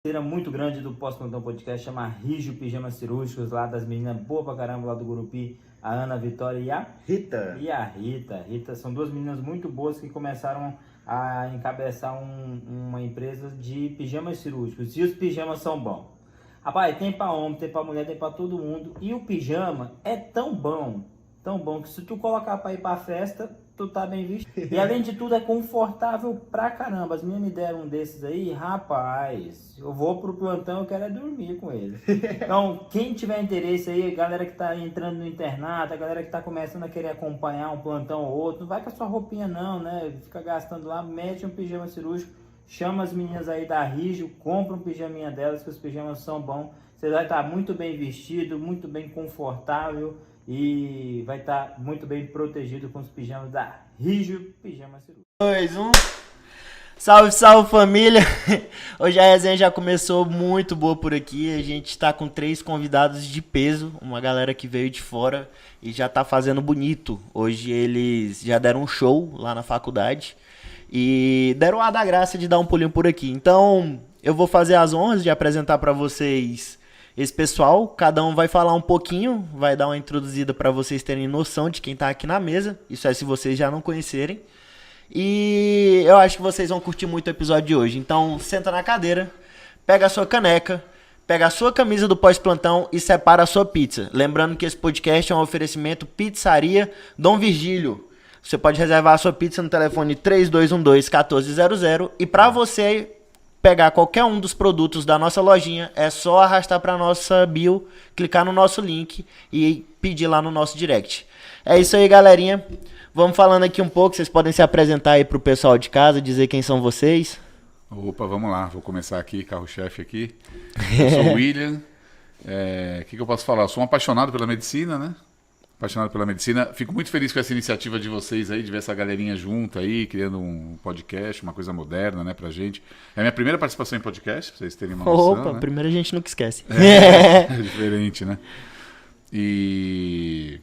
Muito grande do Pós-Plantão Podcast, chama Rígio Pijamas Cirúrgicos, lá das meninas boa pra caramba lá do Gurupi, a Ana Vitória e a Rita. Rita são duas meninas muito boas que começaram a encabeçar uma empresa de pijamas cirúrgicos, e os pijamas são bons. Rapaz, tem pra homem, tem pra mulher, tem pra todo mundo, e o pijama é tão bom que se tu colocar pra ir pra festa, tu tá bem visto. E além de tudo é confortável pra caramba. As meninas me deram um desses aí, rapaz, eu vou pro plantão, eu quero é dormir com ele. Então, quem tiver interesse aí, galera que tá entrando no internato, a galera que tá começando a querer acompanhar um plantão ou outro, não vai com a sua roupinha não, né? Fica gastando lá, mete um pijama cirúrgico, chama as meninas aí da Rígio, compra um pijaminha delas, que os pijamas são bons. Você vai estar muito bem vestido, muito bem confortável e vai estar muito bem protegido com os pijamas da Rígio Pijama Cirúrgico. 2, 1. Salve, salve família! Hoje a resenha já começou muito boa por aqui. A gente está com 3 convidados de peso, uma galera que veio de fora e já tá fazendo bonito. Hoje eles já deram um show lá na faculdade e deram a da graça de dar um pulinho por aqui. Então eu vou fazer as honras de apresentar para vocês esse pessoal. Cada um vai falar um pouquinho, vai dar uma introduzida para vocês terem noção de quem tá aqui na mesa. Isso é se vocês já não conhecerem. E eu acho que vocês vão curtir muito o episódio de hoje. Então senta na cadeira, pega a sua caneca, pega a sua camisa do pós-plantão e separa a sua pizza. Lembrando que esse podcast é um oferecimento Pizzaria Dom Virgílio. Você pode reservar a sua pizza no telefone 3212-1400 e para você pegar qualquer um dos produtos da nossa lojinha, é só arrastar para nossa bio, clicar no nosso link e pedir lá no nosso direct. É isso aí, galerinha. Vamos falando aqui um pouco, vocês podem se apresentar aí pro pessoal de casa, dizer quem são vocês. Opa, vamos lá, vou começar aqui, carro-chefe aqui. Eu sou o William. O que eu posso falar? Eu sou um apaixonado pela medicina, né? Apaixonado pela medicina. Fico muito feliz com essa iniciativa de vocês aí, de ver essa galerinha junta aí, criando um podcast, uma coisa moderna, né, pra gente. É a minha primeira participação em podcast, pra vocês terem uma noção. Opa, né? primeiro a gente nunca esquece. É diferente, né? E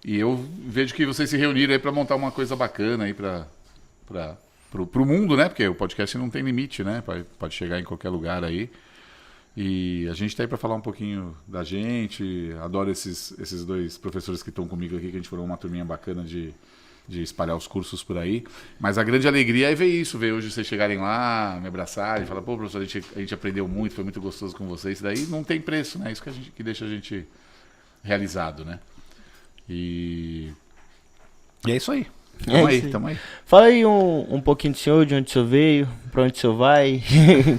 eu vejo que vocês se reuniram aí pra montar uma coisa bacana aí pro mundo, né? Porque o podcast não tem limite, né? Pode chegar em qualquer lugar aí. E a gente tá aí para falar um pouquinho da gente. Adoro esses 2 professores que estão comigo aqui, que a gente formou uma turminha bacana de espalhar os cursos por aí. Mas a grande alegria é ver isso, ver hoje vocês chegarem lá, me abraçarem, falar, pô, professor, a gente aprendeu muito, foi muito gostoso com vocês. Isso daí não tem preço, né? Isso que deixa a gente realizado, né? E é isso aí. Tamo aí. Fala aí um pouquinho do senhor, de onde o senhor veio, pra onde o senhor vai,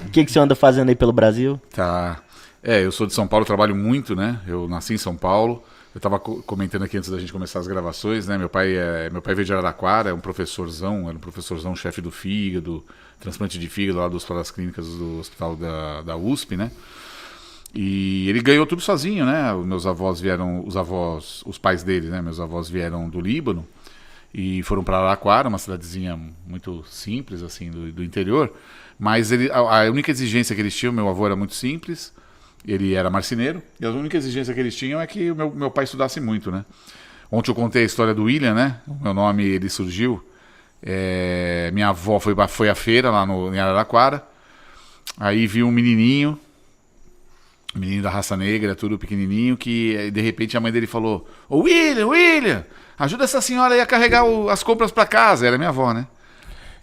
o que o senhor anda fazendo aí pelo Brasil. Tá. Eu sou de São Paulo, trabalho muito, né? Eu nasci em São Paulo. Eu estava comentando aqui antes da gente começar as gravações, né? Meu pai veio de Araraquara, era um professorzão, chefe do fígado, transplante de fígado lá das clínicas do hospital da USP, né? E ele ganhou tudo sozinho, né? Os pais dele, né? Meus avós vieram do Líbano e foram para Araraquara, uma cidadezinha muito simples, assim, do interior. Mas a única exigência que eles tinham, meu avô era muito simples, ele era marceneiro, e a única exigência que eles tinham é que o meu pai estudasse muito, né? Ontem eu contei a história do William, né? O meu nome, ele surgiu. Minha avó foi à feira lá em Araraquara, aí viu um menino da raça negra, tudo pequenininho, que de repente a mãe dele falou: "Ô William, ajuda essa senhora aí a carregar as compras para casa." Era minha avó, né?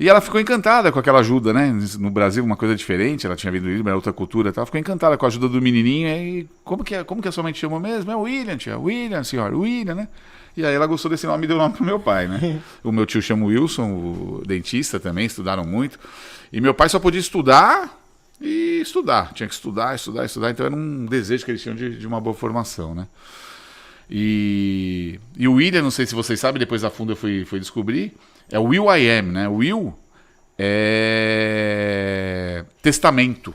E ela ficou encantada com aquela ajuda, né? No Brasil, uma coisa diferente, ela tinha vindo do Líbano, era outra cultura, ela ficou encantada com a ajuda do menininho. E como que a sua mãe te chamou mesmo? É William, tia. William, senhora. William, né? E aí ela gostou desse nome e deu o nome pro meu pai, né? O meu tio chama Wilson, o dentista também, estudaram muito. E meu pai só podia estudar e estudar. Tinha que estudar. Então era um desejo que eles tinham de uma boa formação, né? E o William, não sei se vocês sabem, depois a fundo eu fui descobrir, é o Will I Am, né? O Will é testamento.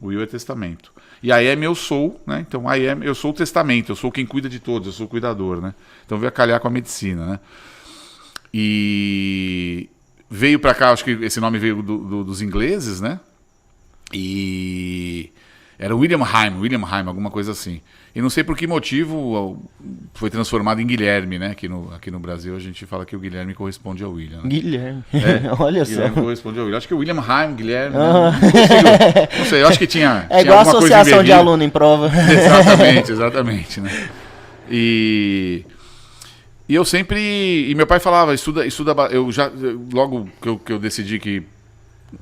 O Will é testamento. E I am eu sou, né? Então I am, eu sou o testamento, eu sou quem cuida de todos, eu sou o cuidador, né? Então veio a calhar com a medicina, né? E veio pra cá, acho que esse nome veio dos ingleses, né? E Era William Heim, alguma coisa assim. E não sei por que motivo foi transformado em Guilherme, né? Aqui no Brasil a gente fala que o Guilherme corresponde ao William. Né? Guilherme. Olha só. Guilherme corresponde ao William. Acho que o William Heim, Guilherme. Né? Não sei, eu acho que tinha. É igual a associação de aluno em prova. Exatamente, né? E eu sempre. E meu pai falava, estuda. Logo que eu decidi que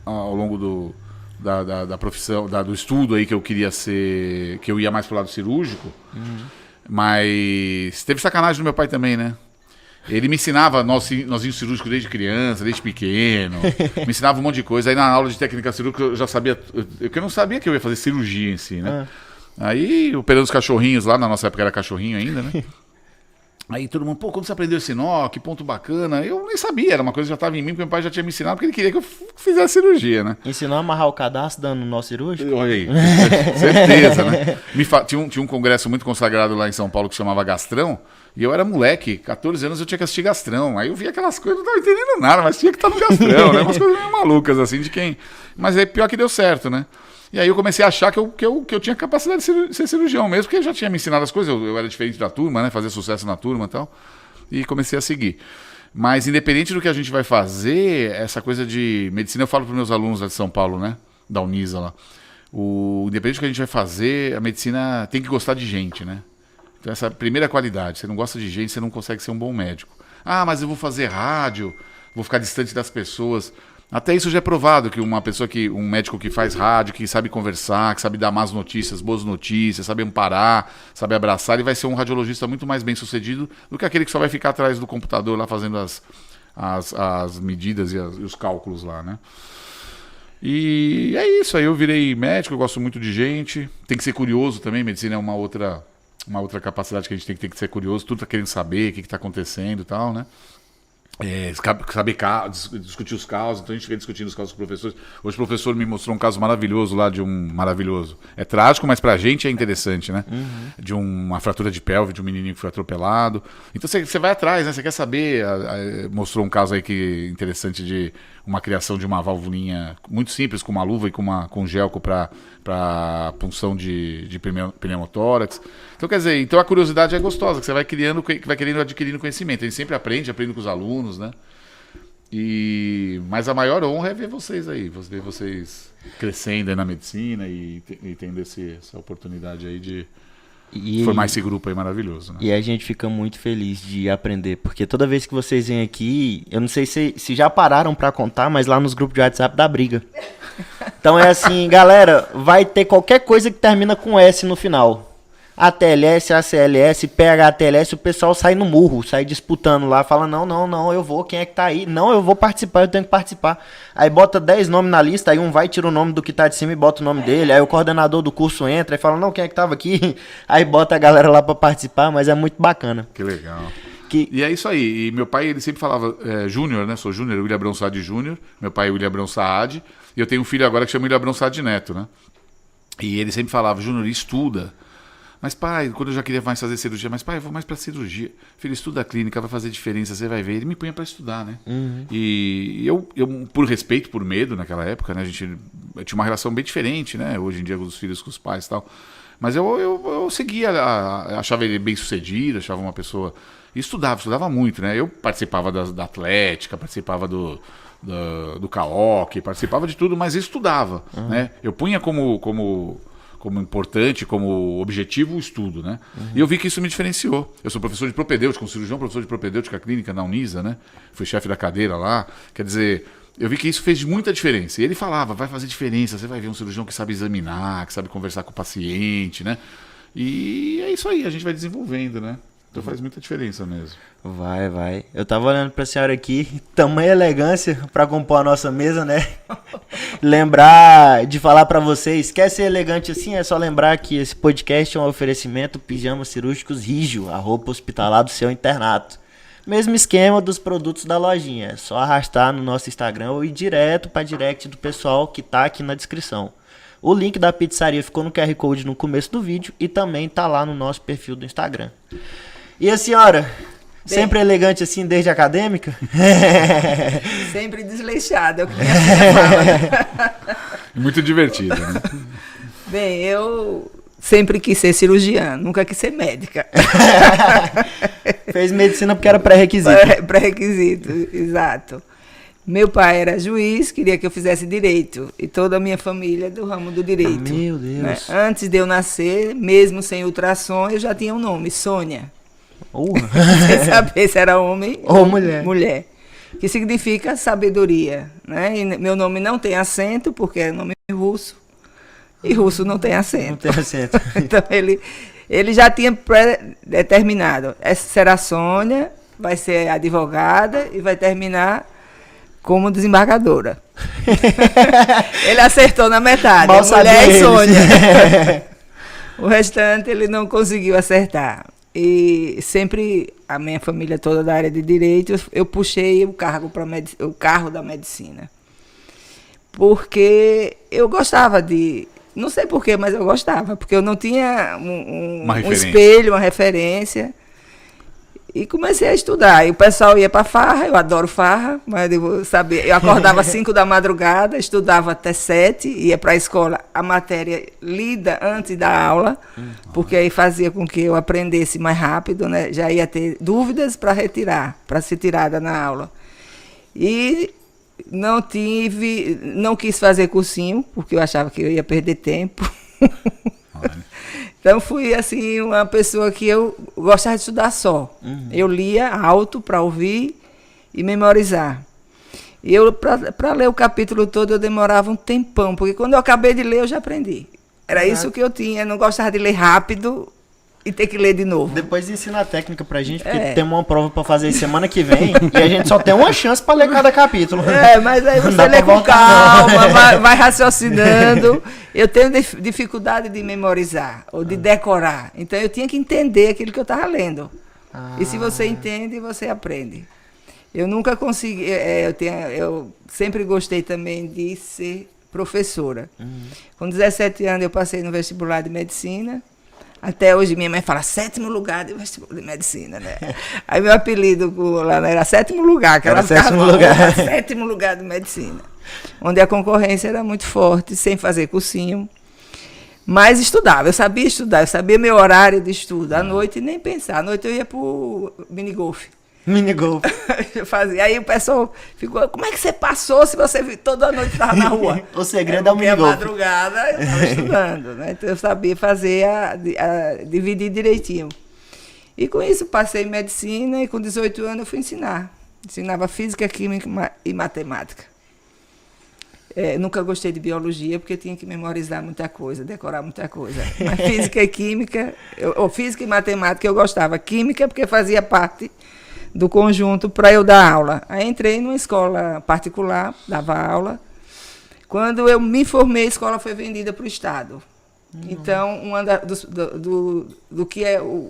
ao longo da profissão, do estudo aí que eu queria ser, que eu ia mais pro lado cirúrgico, mas teve sacanagem do meu pai também, né? Ele me ensinava nozinho cirúrgico desde criança, desde pequeno, me ensinava um monte de coisa. Aí na aula de técnica cirúrgica eu já sabia, eu não sabia que eu ia fazer cirurgia em si, né? Aí operando os cachorrinhos lá, na nossa época era cachorrinho ainda, né? Aí todo mundo, pô, quando você aprendeu esse nó, que ponto bacana. Eu nem sabia, era uma coisa que já estava em mim, porque meu pai já tinha me ensinado, porque ele queria que eu fizesse cirurgia, né? Ensinou a amarrar o cadastro dando nó cirúrgico? Olha aí, certeza, né? Tinha um congresso muito consagrado lá em São Paulo que chamava Gastrão, e eu era moleque, 14 anos eu tinha que assistir Gastrão. Aí eu via aquelas coisas, não estava entendendo nada, mas tinha que estar no Gastrão, né? Umas coisas meio malucas, assim, de quem... Mas aí pior que deu certo, né? E aí eu comecei a achar que eu tinha capacidade de ser cirurgião mesmo, porque ele já tinha me ensinado as coisas, eu era diferente da turma, né? Fazer sucesso na turma e tal. E comecei a seguir. Mas independente do que a gente vai fazer, essa coisa de medicina, eu falo para os meus alunos lá de São Paulo, né? Da Unisa lá. Independente do que a gente vai fazer, a medicina tem que gostar de gente, né? Então essa é a primeira qualidade. Você não gosta de gente, você não consegue ser um bom médico. Ah, mas eu vou fazer rádio, vou ficar distante das pessoas. Até isso já é provado, que um médico que faz rádio, que sabe conversar, que sabe dar más notícias, boas notícias, sabe amparar, sabe abraçar, ele vai ser um radiologista muito mais bem sucedido do que aquele que só vai ficar atrás do computador lá fazendo as medidas e os cálculos lá, né? E é isso, aí eu virei médico, eu gosto muito de gente, tem que ser curioso também, medicina é uma outra capacidade que a gente tem que ser curioso, tudo tá querendo saber o que está acontecendo e tal, né? Saber discutir os casos, então a gente fica discutindo os casos com os professores. Hoje o professor me mostrou um caso maravilhoso lá maravilhoso. É trágico, mas pra gente é interessante, né? De uma fratura de pelve, de um menininho que foi atropelado. Então você vai atrás, né? Você quer saber. Mostrou um caso aí interessante de uma criação de uma valvulinha muito simples, com uma luva e com gelco para punção de pneumotórax. Então, quer dizer, a curiosidade é gostosa, que você vai querendo adquirindo conhecimento. A gente sempre aprende com os alunos, né? Mas a maior honra é ver vocês aí, ver vocês crescendo aí na medicina e tendo essa oportunidade aí de formar esse grupo aí maravilhoso, né? E a gente fica muito feliz de aprender, porque toda vez que vocês vêm aqui, eu não sei se já pararam pra contar, mas lá nos grupos de WhatsApp dá briga. Então é assim, galera, vai ter qualquer coisa que termina com S no final. ATLS, ACLS, PHTLS, o pessoal sai no murro, sai disputando lá, fala, não, eu vou, quem é que tá aí? Não, eu vou participar, eu tenho que participar. Aí bota 10 nomes na lista, aí um vai, tira o nome do que tá de cima e bota o nome dele, aí o coordenador do curso entra e fala, não, quem é que tava aqui? Aí bota a galera lá pra participar, mas é muito bacana. Que legal. E é isso aí, e meu pai, ele sempre falava, Júnior, né, sou Júnior, William Abrão Saad Júnior, meu pai é William Abrão Saad, e eu tenho um filho agora que chama William Abrão Saad Neto, né? E ele sempre falava, Júnior, estuda. Mas pai, quando eu já queria mais fazer cirurgia, mas pai, eu vou mais pra cirurgia. Filho, estuda a clínica, vai fazer diferença, você vai ver. Ele me punha pra estudar, né? E eu, por respeito, por medo naquela época, né? Eu tinha uma relação bem diferente, né? Hoje em dia com os filhos, com os pais e tal. Mas eu seguia, achava ele bem sucedido, achava uma pessoa... E estudava muito, né? Eu participava da atlética, participava do karaoke, participava de tudo, mas estudava, né? Eu punha como importante, como objetivo o estudo, né? E eu vi que isso me diferenciou. Eu sou professor de propedêutica, um cirurgião professor de propedêutica clínica na Unisa, né? Fui chefe da cadeira lá. Quer dizer, eu vi que isso fez muita diferença. E ele falava, vai fazer diferença, você vai ver um cirurgião que sabe examinar, que sabe conversar com o paciente, né? E é isso aí, a gente vai desenvolvendo, né? Então faz muita diferença mesmo. Vai. Eu tava olhando pra senhora aqui, tamanha elegância pra compor a nossa mesa, né? Lembrar de falar pra vocês, quer ser elegante assim? É só lembrar que esse podcast é um oferecimento Pijamas Cirúrgicos Rígio, a roupa hospitalar do seu internato. Mesmo esquema dos produtos da lojinha, é só arrastar no nosso Instagram ou ir direto pra direct do pessoal que tá aqui na descrição. O link da pizzaria ficou no QR Code no começo do vídeo e também tá lá no nosso perfil do Instagram. E a senhora, sempre elegante assim desde acadêmica? Sempre desleixada, é o que minha filha fala. Muito divertido, né? Bem, eu sempre quis ser cirurgiã, nunca quis ser médica. Fez medicina porque era pré-requisito. Pré-requisito, exato. Meu pai era juiz, queria que eu fizesse direito. E toda a minha família é do ramo do direito. Meu Deus. Né? Antes de eu nascer, mesmo sem ultrassom, eu já tinha um nome, Sônia. Sem saber se era homem ou mulher. Mulher. Que significa sabedoria. Né? E meu nome não tem acento, porque é nome russo. E russo não tem acento. Não tem acento. Então ele já tinha pré-determinado. Essa será a Sônia, vai ser advogada e vai terminar como desembargadora. Ele acertou na metade. Mal Mulher e Sônia. Ele. O restante ele não conseguiu acertar. E sempre a minha família toda da área de direito, eu puxei o carro da medicina. Porque eu gostava de... Não sei porquê, mas eu gostava. Porque eu não tinha um espelho, uma referência. E comecei a estudar. E o pessoal ia para farra, eu adoro farra, mas eu acordava às 5 da madrugada, estudava até 7, ia para a escola, a matéria lida antes da aula, porque aí fazia com que eu aprendesse mais rápido, né? Já ia ter dúvidas para ser tirada na aula. E não quis fazer cursinho, porque eu achava que eu ia perder tempo. Então, fui, assim, uma pessoa que eu gostava de estudar só. Eu lia alto para ouvir e memorizar. E para ler o capítulo todo, eu demorava um tempão, porque quando eu acabei de ler, eu já aprendi. Era isso que eu tinha. Eu não gostava de ler rápido e ter que ler de novo. Depois ensina a técnica pra gente, porque temos uma prova pra fazer semana que vem e a gente só tem uma chance pra ler cada capítulo. Mas aí você lê com calma, vai raciocinando. Eu tenho dificuldade de memorizar ou de decorar. Então eu tinha que entender aquilo que eu estava lendo. E se você entende, você aprende. Eu nunca consegui... eu sempre gostei também de ser professora. Com 17 anos eu passei no vestibular de medicina. Até hoje minha mãe fala 7º lugar de vestibular de medicina, né? Aí meu apelido lá era 7º lugar, que ela ficava 7º lugar de medicina. Onde a concorrência era muito forte, sem fazer cursinho. Mas estudava, eu sabia estudar, eu sabia meu horário de estudo. À noite nem pensar, à noite eu ia pro minigolf. Minigolf. Eu fazia. Aí o pessoal ficou, como é que você passou se você toda noite estava na rua? O segredo é o minigolf. Porque a madrugada eu estava estudando, né? Então eu sabia fazer, dividir direitinho. E com isso passei em medicina e com 18 anos eu fui ensinar. Ensinava física, química e matemática. Nunca gostei de biologia porque tinha que memorizar muita coisa, decorar muita coisa. Mas física e química, física e matemática eu gostava. Química porque fazia parte do conjunto para eu dar aula. Aí entrei numa escola particular, dava aula. Quando eu me formei, a escola foi vendida para o Estado. Então, do que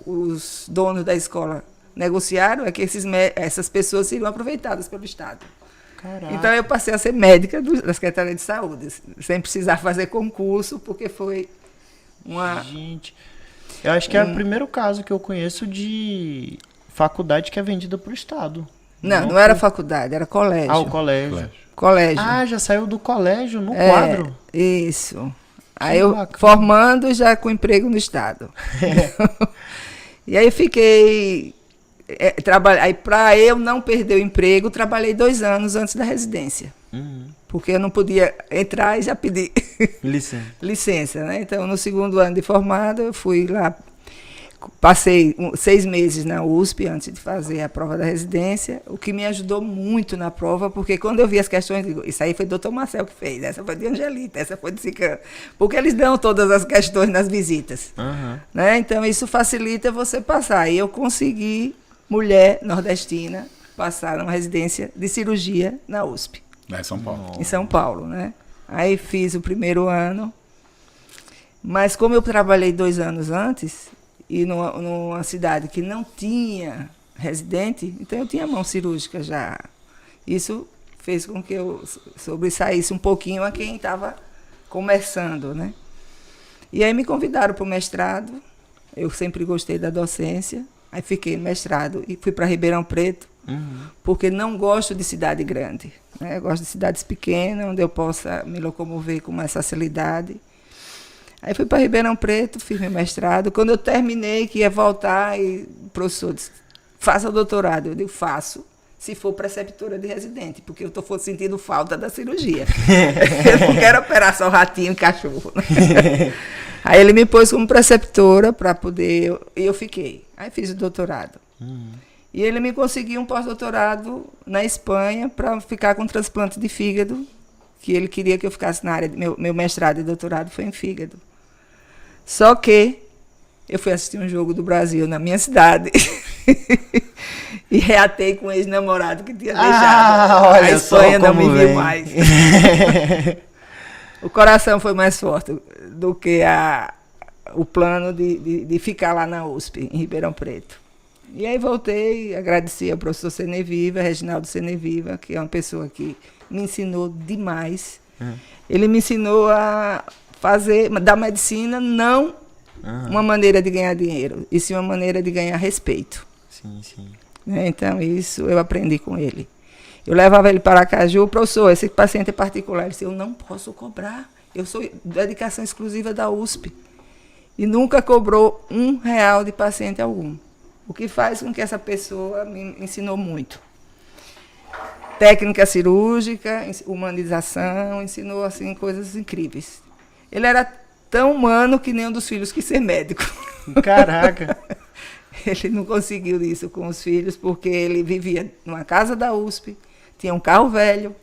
os donos da escola negociaram é que essas pessoas seriam aproveitadas pelo Estado. Caraca. Então, eu passei a ser médica da Secretaria de Saúde, sem precisar fazer concurso, porque foi uma... Gente, eu acho que é o primeiro caso que eu conheço de faculdade que é vendida para o Estado. Não era faculdade, era colégio. O colégio. Colégio. Já saiu do colégio no quadro. Isso. Aí eu formando já com emprego no Estado. E aí fiquei... Aí para eu não perder o emprego, trabalhei 2 anos antes da residência. Porque eu não podia entrar e já pedir licença, né? Então, no 2º ano de formado, eu fui lá, passei 6 meses na USP antes de fazer a prova da residência, o que me ajudou muito na prova, porque quando eu vi as questões, digo, isso aí foi o Dr. Marcel que fez, essa foi de Angelita, essa foi de Cicano, porque eles dão todas as questões nas visitas. Né? Então, isso facilita você passar. E eu consegui, mulher nordestina, passar numa residência de cirurgia na USP. Em São Paulo. Em São Paulo, né? Aí fiz o 1º ano, mas como eu trabalhei 2 anos antes, e numa cidade que não tinha residente, então eu tinha mão cirúrgica já. Isso fez com que eu sobressaísse um pouquinho a quem estava começando, né? E aí me convidaram para o mestrado, eu sempre gostei da docência, aí fiquei no mestrado e fui para Ribeirão Preto, porque não gosto de cidade grande, né? Eu gosto de cidades pequenas, onde eu possa me locomover com mais facilidade. Aí fui para Ribeirão Preto, fiz meu mestrado. Quando eu terminei, que ia voltar, e o professor disse, faça o doutorado. Eu digo, faço, se for preceptora de residente, porque eu estou sentindo falta da cirurgia. Eu não quero operar só ratinho e cachorro. Aí ele me pôs como preceptora para poder... E eu fiquei. Aí fiz o doutorado. E ele me conseguiu um pós-doutorado na Espanha para ficar com transplante de fígado, que ele queria que eu ficasse na área... Meu mestrado e doutorado foi em fígado. Só que eu fui assistir um jogo do Brasil na minha cidade e reatei com um ex-namorado que tinha deixado. Olha A Espanha só não me como viu vem. mais. O coração foi mais forte do que o plano de ficar lá na USP, em Ribeirão Preto. E aí voltei, agradeci ao professor Seneviva, Reginaldo Seneviva, que é uma pessoa que me ensinou demais. Ele me ensinou a fazer da medicina não uma maneira de ganhar dinheiro, e sim uma maneira de ganhar respeito. Sim, sim. Então, isso eu aprendi com ele. Eu levava ele para Aracaju, professor, esse paciente é particular. Ele disse, eu não posso cobrar, eu sou dedicação exclusiva da USP. E nunca cobrou R$1 de paciente algum. O que faz com que essa pessoa me ensinou muito. Técnica cirúrgica, humanização, ensinou assim coisas incríveis. Ele era tão humano que nem um dos filhos quis ser médico. Caraca. Ele não conseguiu isso com os filhos, porque ele vivia numa casa da USP, tinha um carro velho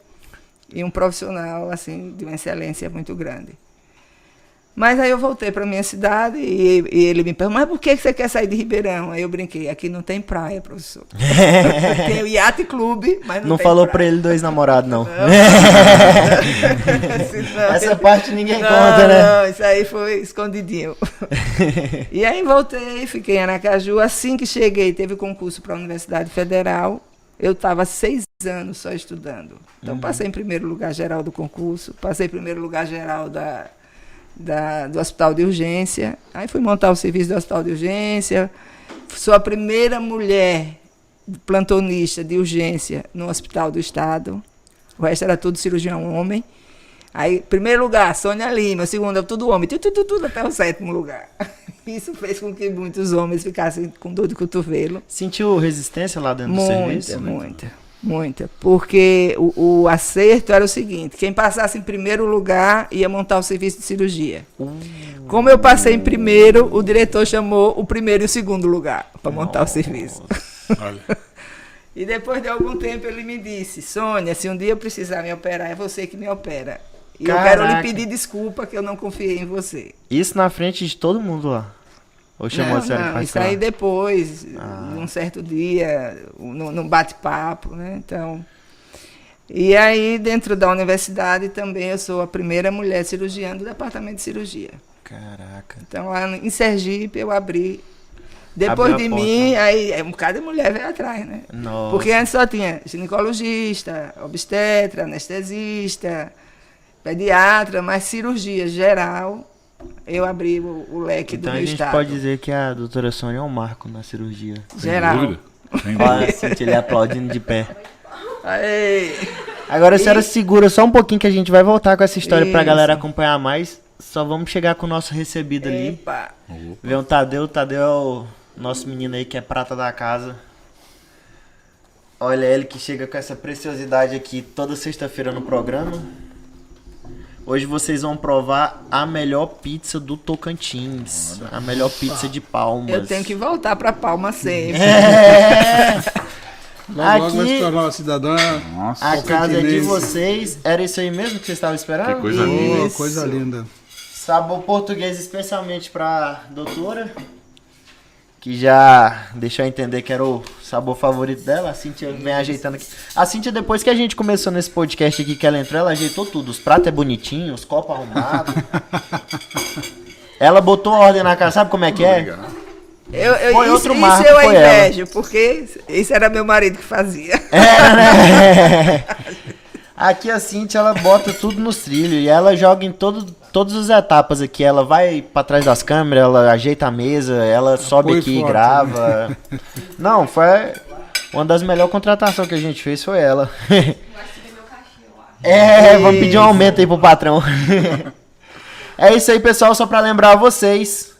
e um profissional assim de uma excelência muito grande. Mas aí eu voltei para minha cidade e ele me perguntou, mas por que você quer sair de Ribeirão? Aí eu brinquei, aqui não tem praia, professor. Tem o Yacht Clube, mas não tem falou praia. para ele 2 namorados, não. Não. Essa parte ninguém Não, conta, né? Não, isso aí foi escondidinho. E aí voltei, fiquei em Aracaju. Assim que cheguei, teve concurso para a Universidade Federal. Eu estava 6 anos só estudando. Então passei em primeiro lugar geral do concurso, passei em primeiro lugar geral do hospital de urgência. Aí fui montar o serviço do hospital de urgência. Sou a primeira mulher plantonista de urgência no hospital do estado. O resto era tudo cirurgião homem. Aí, primeiro lugar, Sônia Lima. Segundo, tudo homem. Tudo até o 7º lugar. Isso fez com que muitos homens ficassem com dor de cotovelo. Sentiu resistência lá dentro do serviço? Muita. Porque o acerto era o seguinte, quem passasse em primeiro lugar ia montar o serviço de cirurgia. Como eu passei em primeiro, o diretor chamou o primeiro e o segundo lugar para montar o serviço. Olha. E depois de algum tempo ele me disse, Sônia, se um dia eu precisar me operar, é você que me opera. E Caraca. eu quero lhe pedir desculpa que eu não confiei em você. Isso na frente de todo mundo lá? Ou chamou a senhora Não, pra isso falar? aí depois, num certo dia, num bate-papo, né? Então, e aí, dentro da universidade, também eu sou a primeira mulher cirurgiã do departamento de cirurgia. Caraca. Então, lá em Sergipe, eu abri. Depois Abriu a de porta. mim, aí um bocado de mulher veio atrás, né? Nossa. Porque antes só tinha ginecologista, obstetra, anestesista, pediatra, mas cirurgia geral, eu abri o leque Então do a meu gente estado. pode dizer que a doutora Sônia é um marco na cirurgia. Geral. Sem dúvida. Sem dúvida. Olha, Cintia, ele aplaudindo de pé. Aí. Agora a senhora segura só um pouquinho que a gente vai voltar com essa história pra Isso. galera acompanhar mais. Só vamos chegar com o nosso recebido ali. Epa. Ver o Tadeu é o nosso menino aí que é prata da casa. Olha ele que chega com essa preciosidade aqui toda sexta-feira no programa. Hoje vocês vão provar a melhor pizza do Tocantins. A melhor pizza de Palmas. Eu tenho que voltar para Palma sempre. É! Logo vai se Aqui, tornar uma cidadã. Nossa. a casa é de Tocantinense. vocês. Era isso aí mesmo que vocês estavam esperando? Que coisa Oh, linda. coisa linda. Sabor português especialmente pra doutora, que já deixou eu entender que era o sabor favorito dela. A Cíntia vem ajeitando aqui. A Cíntia, depois que a gente começou nesse podcast aqui, que ela entrou, ela ajeitou tudo. Os pratos é bonitinho, os copos arrumados. Ela botou ordem na casa, sabe como é que é? Obrigado. Foi outro marco, eu foi ela. invejo, porque isso era meu marido que fazia. Era, né? Aqui a Cíntia, ela bota tudo nos trilhos e ela joga em todas as etapas aqui. Ela vai pra trás das câmeras, ela ajeita a mesa, ela sobe Apoio aqui e forte, grava. Não, foi uma das melhores contratações que a gente fez, foi ela. Vamos pedir um aumento aí pro patrão. É isso aí, pessoal, só pra lembrar vocês,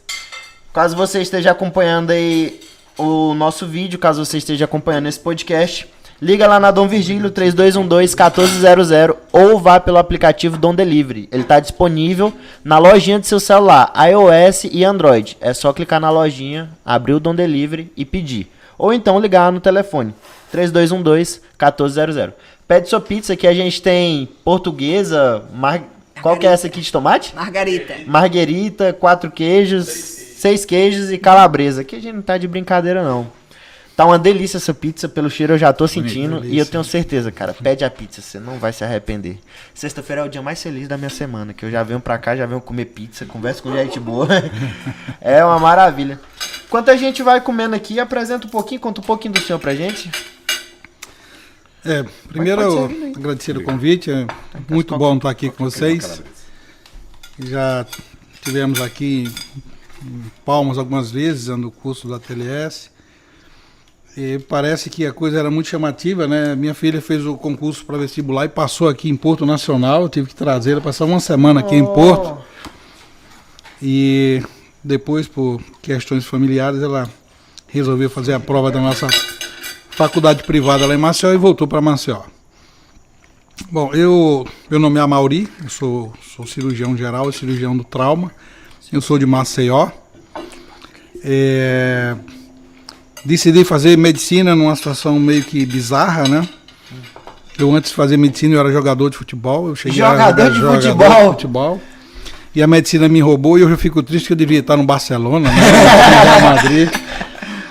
caso você esteja acompanhando aí o nosso vídeo, caso você esteja acompanhando esse podcast, liga lá na Dom Virgílio 3212-1400 ou vá pelo aplicativo Dom Delivery. Ele tá disponível na lojinha do seu celular, iOS e Android. É só clicar na lojinha, abrir o Dom Delivery e pedir. Ou então ligar no telefone 3212-1400. Pede sua pizza, que a gente tem portuguesa, qual que é essa aqui de tomate? Margarita. Marguerita, 4 queijos, 6 queijos e calabresa. Aqui a gente não tá de brincadeira, não. Tá uma delícia essa pizza, pelo cheiro eu já tô sentindo. E eu tenho certeza, cara, pede a pizza, você não vai se arrepender. Sexta-feira é o dia mais feliz da minha semana, que eu já venho pra cá, já venho comer pizza, converso com gente boa. É uma maravilha. Enquanto a gente vai comendo aqui, apresenta um pouquinho, conta um pouquinho do senhor pra gente. Primeiro eu agradecer o convite, é muito bom estar aqui com vocês. Já tivemos aqui em Palmas algumas vezes, no curso da TLS. E parece que a coisa era muito chamativa, né? Minha filha fez o concurso para vestibular e passou aqui em Porto Nacional. Eu tive que trazê-la, passar uma semana aqui em Porto. E depois, por questões familiares, ela resolveu fazer a prova da nossa faculdade privada lá em Maceió e voltou para Maceió. Bom, meu nome é Amauri, eu sou cirurgião geral, cirurgião do trauma. Eu sou de Maceió. Decidi fazer medicina numa situação meio que bizarra, né? Eu antes de fazer medicina eu era jogador de futebol. Eu cheguei Jogador de futebol? E a medicina me roubou e eu fico triste que eu devia estar no Barcelona, né? No Real Madrid.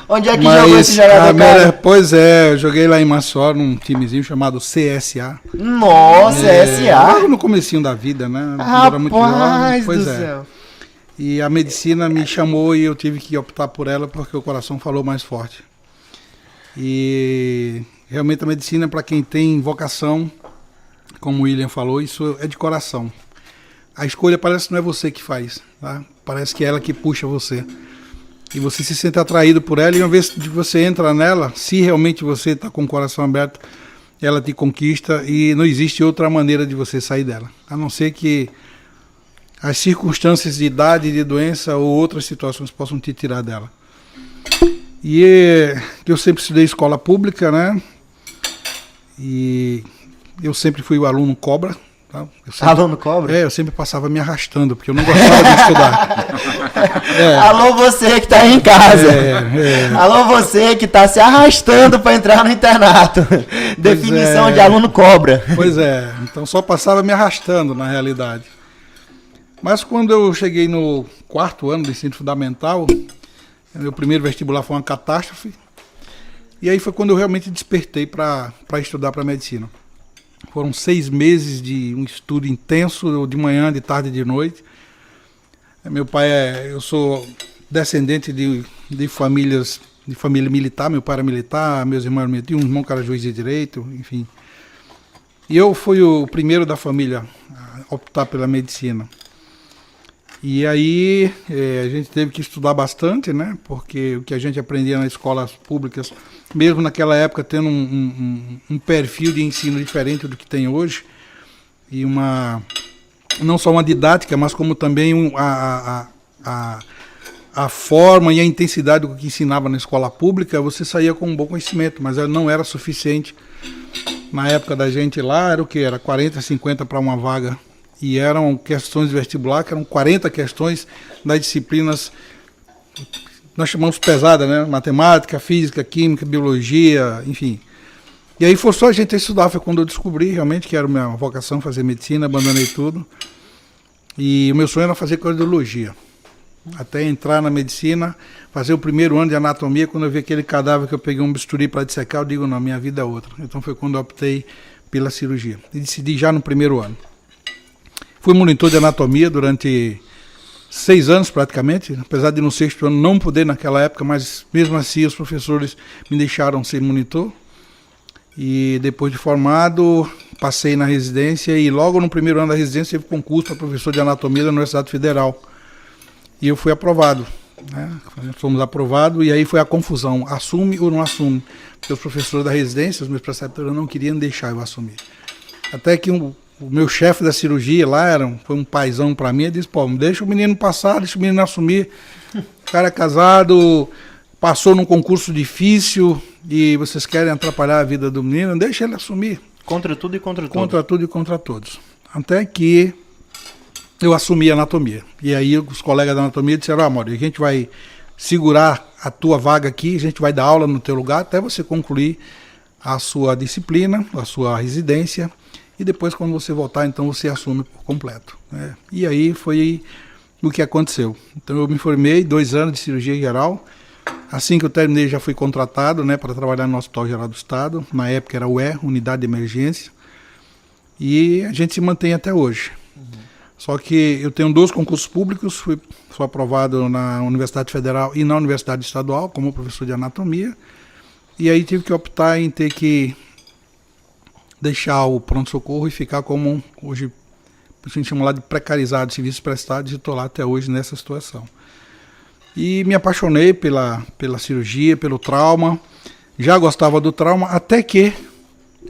Onde é que jogou esse jogador, cara? Pois é, eu joguei lá em Maceió num timezinho chamado CSA. Nossa, CSA? Logo no comecinho da vida, né? Rapaz do céu. E a medicina me chamou e eu tive que optar por ela porque o coração falou mais forte. E realmente a medicina, para quem tem vocação, como o William falou, isso é de coração. A escolha parece que não é você que faz, tá? Parece que é ela que puxa você. E você se sente atraído por ela, e uma vez que você entra nela, se realmente você está com o coração aberto, ela te conquista e não existe outra maneira de você sair dela. A não ser que as circunstâncias de idade, de doença ou outras situações possam te tirar dela. E eu sempre estudei escola pública, E eu sempre fui o aluno cobra. Tá? Aluno cobra? Eu sempre passava me arrastando, porque eu não gostava de estudar. Alô, você que tá aí em casa. Alô, você que tá se arrastando para entrar no internato. Definição de aluno cobra. Pois é, então só passava me arrastando na realidade. Mas quando eu cheguei no 4º ano do ensino fundamental, meu primeiro vestibular foi uma catástrofe. E aí foi quando eu realmente despertei para estudar para medicina. Foram 6 meses de um estudo intenso, de manhã, de tarde e de noite. Meu pai eu sou descendente de família militar, meu pai era militar, meus irmãos eram militares, um irmão que era juiz de direito, enfim. E eu fui o primeiro da família a optar pela medicina. E aí a gente teve que estudar bastante, né? Porque o que a gente aprendia nas escolas públicas, mesmo naquela época tendo um perfil de ensino diferente do que tem hoje, e não só uma didática, mas como também a forma e a intensidade do que ensinava na escola pública, você saía com um bom conhecimento, mas não era suficiente. Na época da gente lá, era o que? Era 40, 50 para uma vaga. E eram questões de vestibular, que eram 40 questões das disciplinas, nós chamamos pesadas, né? Matemática, física, química, biologia, enfim. E aí forçou a gente a estudar, foi quando eu descobri realmente que era a minha vocação fazer medicina, abandonei tudo. E o meu sonho era fazer cardiologia. Até entrar na medicina, fazer o primeiro ano de anatomia, quando eu vi aquele cadáver que eu peguei um bisturi para dissecar, eu digo, não, minha vida é outra. Então foi quando eu optei pela cirurgia. E decidi já no primeiro ano. Fui monitor de anatomia durante 6 anos praticamente, apesar de no 6º ano não poder naquela época, mas mesmo assim os professores me deixaram ser monitor. E depois de formado, passei na residência e logo no primeiro ano da residência teve concurso para professor de anatomia da Universidade Federal. E eu fui aprovado, né? Fomos aprovados e aí foi a confusão, assume ou não assume? Porque os professores da residência, os meus preceptores não queriam deixar eu assumir. Até que o meu chefe da cirurgia lá foi um paizão para mim, ele disse, pô, deixa o menino passar, deixa o menino assumir. O cara é casado, passou num concurso difícil e vocês querem atrapalhar a vida do menino, deixa ele assumir. Contra tudo e contra todos. Contra tudo e contra todos. Até que eu assumi a anatomia. E aí os colegas da anatomia disseram, Amaury, a gente vai segurar a tua vaga aqui, a gente vai dar aula no teu lugar até você concluir a sua disciplina, a sua residência, e depois quando você voltar, então você assume por completo. Né? E aí foi o que aconteceu. Então eu me formei, 2 anos de cirurgia geral. Assim que eu terminei, já fui contratado, né, para trabalhar no Hospital Geral do Estado. Na época era UE, Unidade de Emergência. E a gente se mantém até hoje. Só que eu tenho 2 concursos públicos, sou aprovado na Universidade Federal e na Universidade Estadual como professor de anatomia. E aí tive que optar em ter que deixar o pronto-socorro e ficar como, hoje, a gente chama lá de precarizado, serviços prestados, e estou lá até hoje nessa situação. E me apaixonei pela cirurgia, pelo trauma, já gostava do trauma, até que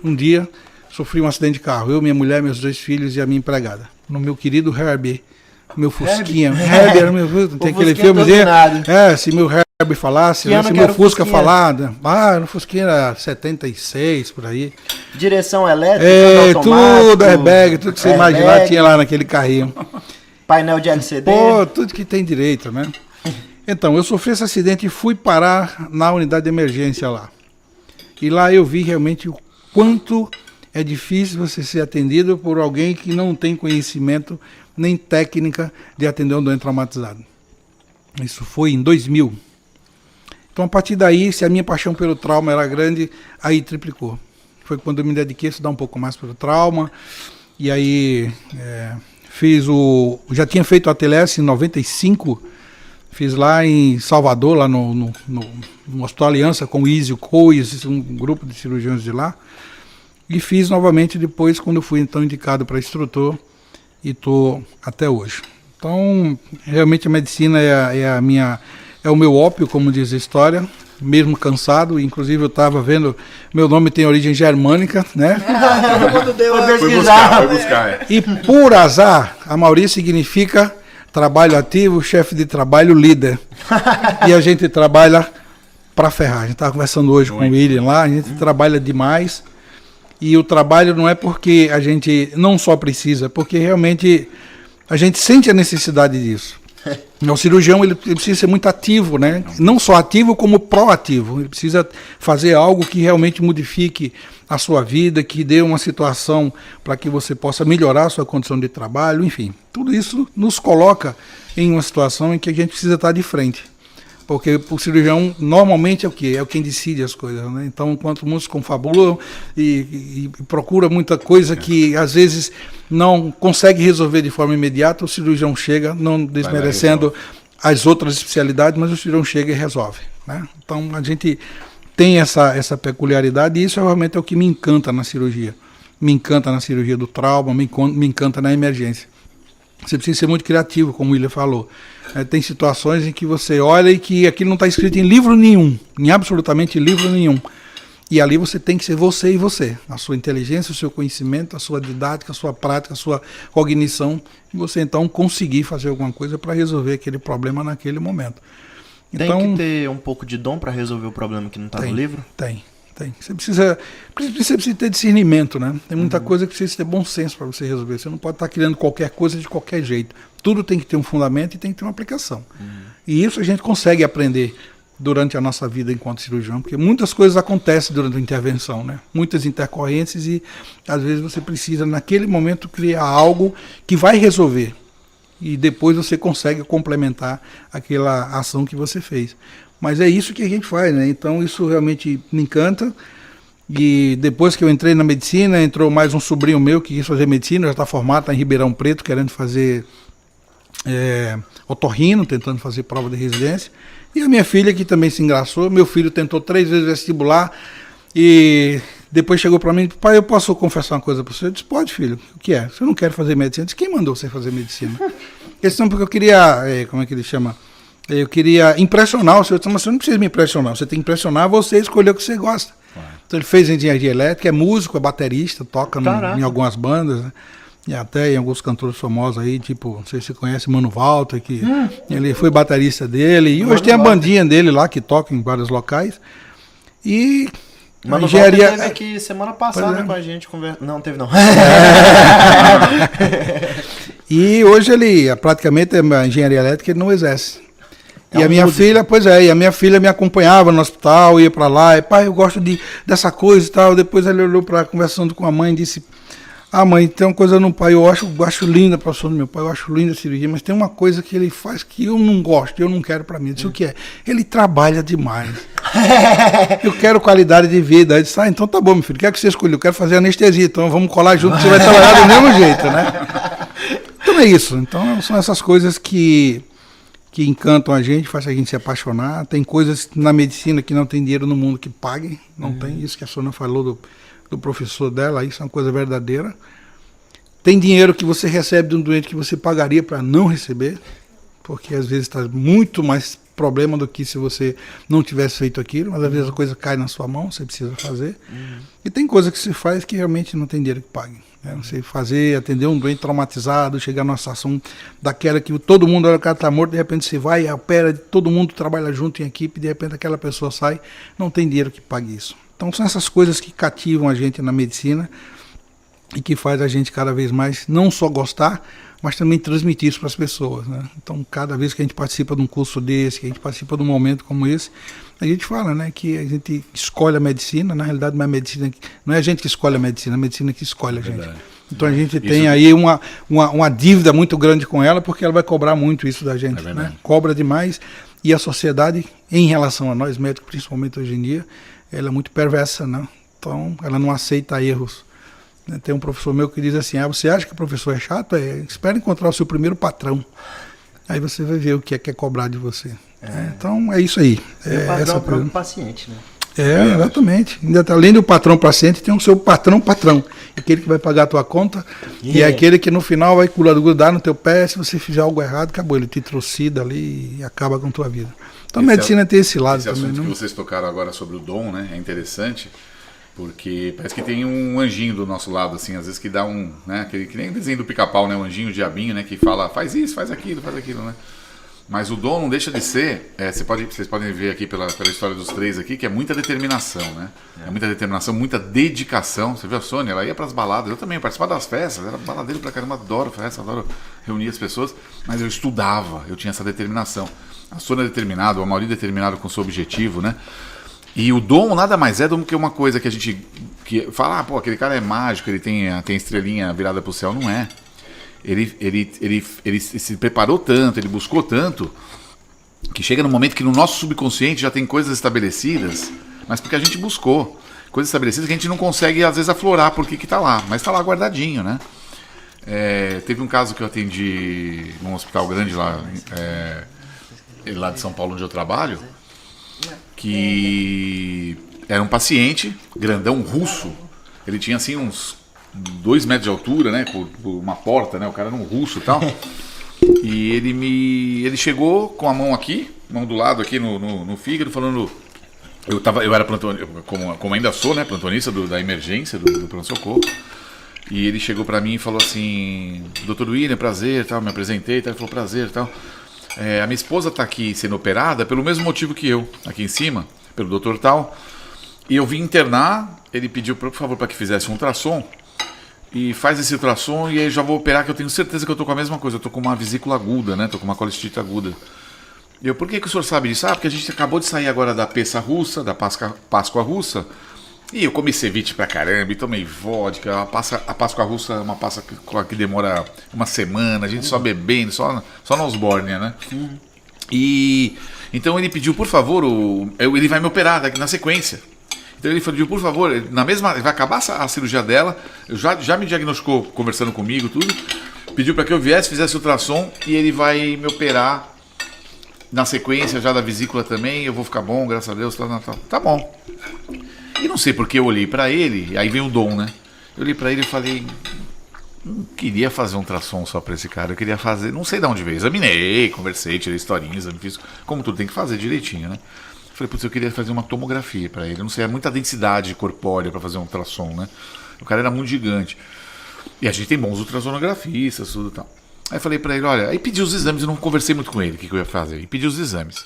um dia sofri um acidente de carro, eu, minha mulher, meus 2 filhos e a minha empregada, no meu querido Herbie, meu Fusquinha. Herbie era meu, tem aquele filmezinho, se meu Herbie falasse, né, se meu Fusca falava, no Fusquinha era 76, por aí. Direção elétrica, tudo, airbag, tudo que você imaginar tinha lá naquele carrinho. Painel de LCD. Pô, tudo que tem direito, né? Então, eu sofri esse acidente e fui parar na unidade de emergência lá. E lá eu vi realmente o quanto é difícil você ser atendido por alguém que não tem conhecimento nem técnica de atender um doente traumatizado. Isso foi em 2000. Então, a partir daí, se a minha paixão pelo trauma era grande, aí triplicou. Foi quando eu me dediquei a estudar um pouco mais pelo trauma. E aí, já tinha feito a TLS em 95, fiz lá em Salvador, lá no Hospital Aliança, com o Izio Cois, um grupo de cirurgiões de lá. E fiz novamente depois, quando eu fui então indicado para instrutor, e estou até hoje. Então, realmente a medicina é o meu ópio, como diz a história, mesmo cansado. Inclusive eu estava vendo, meu nome tem origem germânica, né? Foi buscar. E por azar, Amaury significa trabalho ativo, chefe de trabalho, líder. E a gente trabalha para ferrar. A gente estava conversando hoje com o William lá, a gente trabalha demais. E o trabalho não é porque a gente não só precisa, porque realmente a gente sente a necessidade disso. O cirurgião ele precisa ser muito ativo, né? Não só ativo, como proativo. Ele precisa fazer algo que realmente modifique a sua vida, que dê uma situação para que você possa melhorar a sua condição de trabalho, enfim. Tudo isso nos coloca em uma situação em que a gente precisa estar de frente. Porque o cirurgião normalmente é o quê? É quem decide as coisas, né? Então, enquanto muitos confabulam e procuram muita coisa que às vezes não consegue resolver de forma imediata, o cirurgião chega, não desmerecendo as outras especialidades, mas o cirurgião chega e resolve, né? Então, a gente tem essa peculiaridade e isso realmente é o que me encanta na cirurgia. Me encanta na cirurgia do trauma, me encanta na emergência. Você precisa ser muito criativo, como o William falou. Tem situações em que você olha e que aquilo não está escrito em livro nenhum, em absolutamente livro nenhum. E ali você tem que ser você e você. A sua inteligência, o seu conhecimento, a sua didática, a sua prática, a sua cognição. E você então conseguir fazer alguma coisa para resolver aquele problema naquele momento. Então, tem que ter um pouco de dom para resolver o problema que não está no livro? Tem. Você precisa ter discernimento, né? Tem muita coisa que precisa ter bom senso para você resolver. Você não pode estar criando qualquer coisa de qualquer jeito. Tudo tem que ter um fundamento e tem que ter uma aplicação. E isso a gente consegue aprender durante a nossa vida enquanto cirurgião, porque muitas coisas acontecem durante a intervenção, né? Muitas intercorrências e às vezes você precisa naquele momento criar algo que vai resolver. E depois você consegue complementar aquela ação que você fez. Mas é isso que a gente faz, né? Então isso realmente me encanta. E depois que eu entrei na medicina, entrou mais um sobrinho meu que quis fazer medicina, já está formado, está em Ribeirão Preto, querendo fazer otorrino, tentando fazer prova de residência. E a minha filha que também se engraçou, meu filho tentou 3 vezes vestibular e depois chegou para mim, pai, eu posso confessar uma coisa para você? Eu disse, pode, filho, o que é? Você não quer fazer medicina? Eu disse, quem mandou você fazer medicina? Questão porque eu queria, como é que ele chama? Eu queria impressionar o senhor, mas você não precisa me impressionar, você tem que impressionar você escolher o que você gosta. Claro. Então ele fez engenharia elétrica, é músico, é baterista, toca em algumas bandas, né? E até em alguns cantores famosos aí, tipo, não sei se você conhece Mano Walter, que ele foi baterista dele, e hoje tem a bandinha dele lá que toca em vários locais. E Mano, engenharia teve aqui semana passada com a gente conversando. Não, teve não. E hoje ele praticamente é engenharia elétrica, ele não exerce. E a minha filha, e a minha filha me acompanhava no hospital, ia pra lá, e pai, eu gosto dessa coisa e tal. Depois ele olhou conversando com a mãe e disse: ah, mãe, tem uma coisa no pai, eu acho linda a profissão do meu pai, eu acho linda a cirurgia, mas tem uma coisa que ele faz que eu não gosto, eu não quero pra mim. Eu disse: o que é? Ele trabalha demais. Eu quero qualidade de vida. Aí disse: ah, então tá bom, meu filho, o que é que você escolheu? Eu quero fazer anestesia, então vamos colar junto, você vai trabalhar do mesmo jeito, né? Então é isso. Então são essas coisas que encantam a gente, faz a gente se apaixonar. Tem coisas na medicina que não tem dinheiro no mundo que pague, não tem. Isso que a Sônia falou do professor dela, isso é uma coisa verdadeira. Tem dinheiro que você recebe de um doente que você pagaria para não receber, porque às vezes está muito mais problema do que se você não tivesse feito aquilo, mas às vezes a coisa cai na sua mão, você precisa fazer. E tem coisa que se faz que realmente não tem dinheiro que pague. Você fazer, atender um doente traumatizado, chegar numa situação daquela que todo mundo olha, o cara está morto, de repente você vai, opera, todo mundo trabalha junto em equipe, de repente aquela pessoa sai, não tem dinheiro que pague isso. Então são essas coisas que cativam a gente na medicina e que faz a gente cada vez mais não só gostar, mas também transmitir isso para as pessoas, né? Então cada vez que a gente participa de um curso desse, que a gente participa de um momento como esse, a gente fala, né, que a gente escolhe a medicina, na realidade não é a medicina, não é a gente que escolhe a medicina que escolhe a gente. Então a gente tem aí uma dívida muito grande com ela, porque ela vai cobrar muito isso da gente, né? Cobra demais, e a sociedade, em relação a nós médicos, principalmente hoje em dia, ela é muito perversa, né? Então ela não aceita erros. Tem um professor meu que diz assim: ah, você acha que o professor é chato? Espera encontrar o seu primeiro patrão. Aí você vai ver o que é cobrar de você. Então é isso aí. Essa é o próprio paciente, né? Exatamente. Além do patrão paciente, tem o seu patrão, aquele que vai pagar a tua conta, e é aquele que no final vai grudar no teu pé. Se você fizer algo errado, acabou, ele te trucida ali e acaba com a tua vida. Então a medicina tem esse lado também. Esse assunto que vocês tocaram agora sobre o dom, né, é interessante, porque parece que tem um anjinho do nosso lado, assim, às vezes que dá né, aquele, que nem o desenho do Pica-Pau, né, o anjinho, o diabinho, né, que fala, faz isso, faz aquilo, né. Mas o dom não deixa de ser, vocês podem ver aqui pela história dos três aqui, que é muita determinação, né? É muita determinação, muita dedicação. Você viu a Sônia, ela ia para as baladas, eu também participava das festas, era baladeiro pra caramba, adoro festa, adoro reunir as pessoas, mas eu estudava, eu tinha essa determinação. A Sônia é determinada, o Amaury determinado com o seu objetivo, né? E o dom nada mais é do que uma coisa que a gente fala, pô, aquele cara é mágico, ele tem estrelinha virada pro céu, não é. Ele se preparou tanto, ele buscou tanto, que chega no momento que no nosso subconsciente já tem coisas estabelecidas, mas porque a gente buscou coisas estabelecidas que a gente não consegue às vezes aflorar porque que tá lá, mas tá lá guardadinho, né? Teve um caso que eu atendi num hospital grande lá de São Paulo, onde eu trabalho, que era um paciente grandão russo, ele tinha assim uns 2 metros de altura, né, por uma porta, né, o cara era um russo e tal, e ele chegou com a mão aqui, mão do lado aqui no fígado, falando, eu era plantonista, como ainda sou, né, plantonista da emergência, do pronto-socorro, e ele chegou pra mim e falou assim: Dr. William, prazer, tal, me apresentei, tal, ele falou, prazer, tal, a minha esposa tá aqui sendo operada pelo mesmo motivo que eu, aqui em cima, pelo doutor tal, e eu vim internar, ele pediu, por favor, para que fizesse um ultrassom, e faz esse ultrassom e aí já vou operar, que eu tenho certeza que eu tô com a mesma coisa, eu tô com uma vesícula aguda, né, tô com uma colestite aguda. E eu, por que o senhor sabe disso? Porque a gente acabou de sair agora da peça russa, da Páscoa russa, e eu comi ceviche pra caramba, e tomei vodka, a Páscoa russa é uma Páscoa que demora uma semana, a gente só bebendo, só na Osbórnia, né. E então ele pediu, por favor, ele vai me operar na sequência. Então ele pediu, por favor, vai acabar a cirurgia dela, já me diagnosticou conversando comigo, tudo, pediu para que eu fizesse ultrassom e ele vai me operar na sequência já da vesícula também, eu vou ficar bom, graças a Deus, tá bom. E não sei porque eu olhei para ele, aí vem o dom, né? Eu olhei para ele e falei, não queria fazer um ultrassom só pra esse cara, eu queria fazer, não sei de onde veio, examinei, conversei, tirei historinhas, exame físico, como tudo tem que fazer direitinho, né? Falei, putz, eu queria fazer uma tomografia pra ele, eu não sei, é muita densidade corpórea pra fazer um ultrassom, né? O cara era muito gigante. E a gente tem bons ultrassonografistas, tudo e tal. Aí falei pra ele, olha, aí pedi os exames, eu não conversei muito com ele, o que eu ia fazer, e pedi os exames.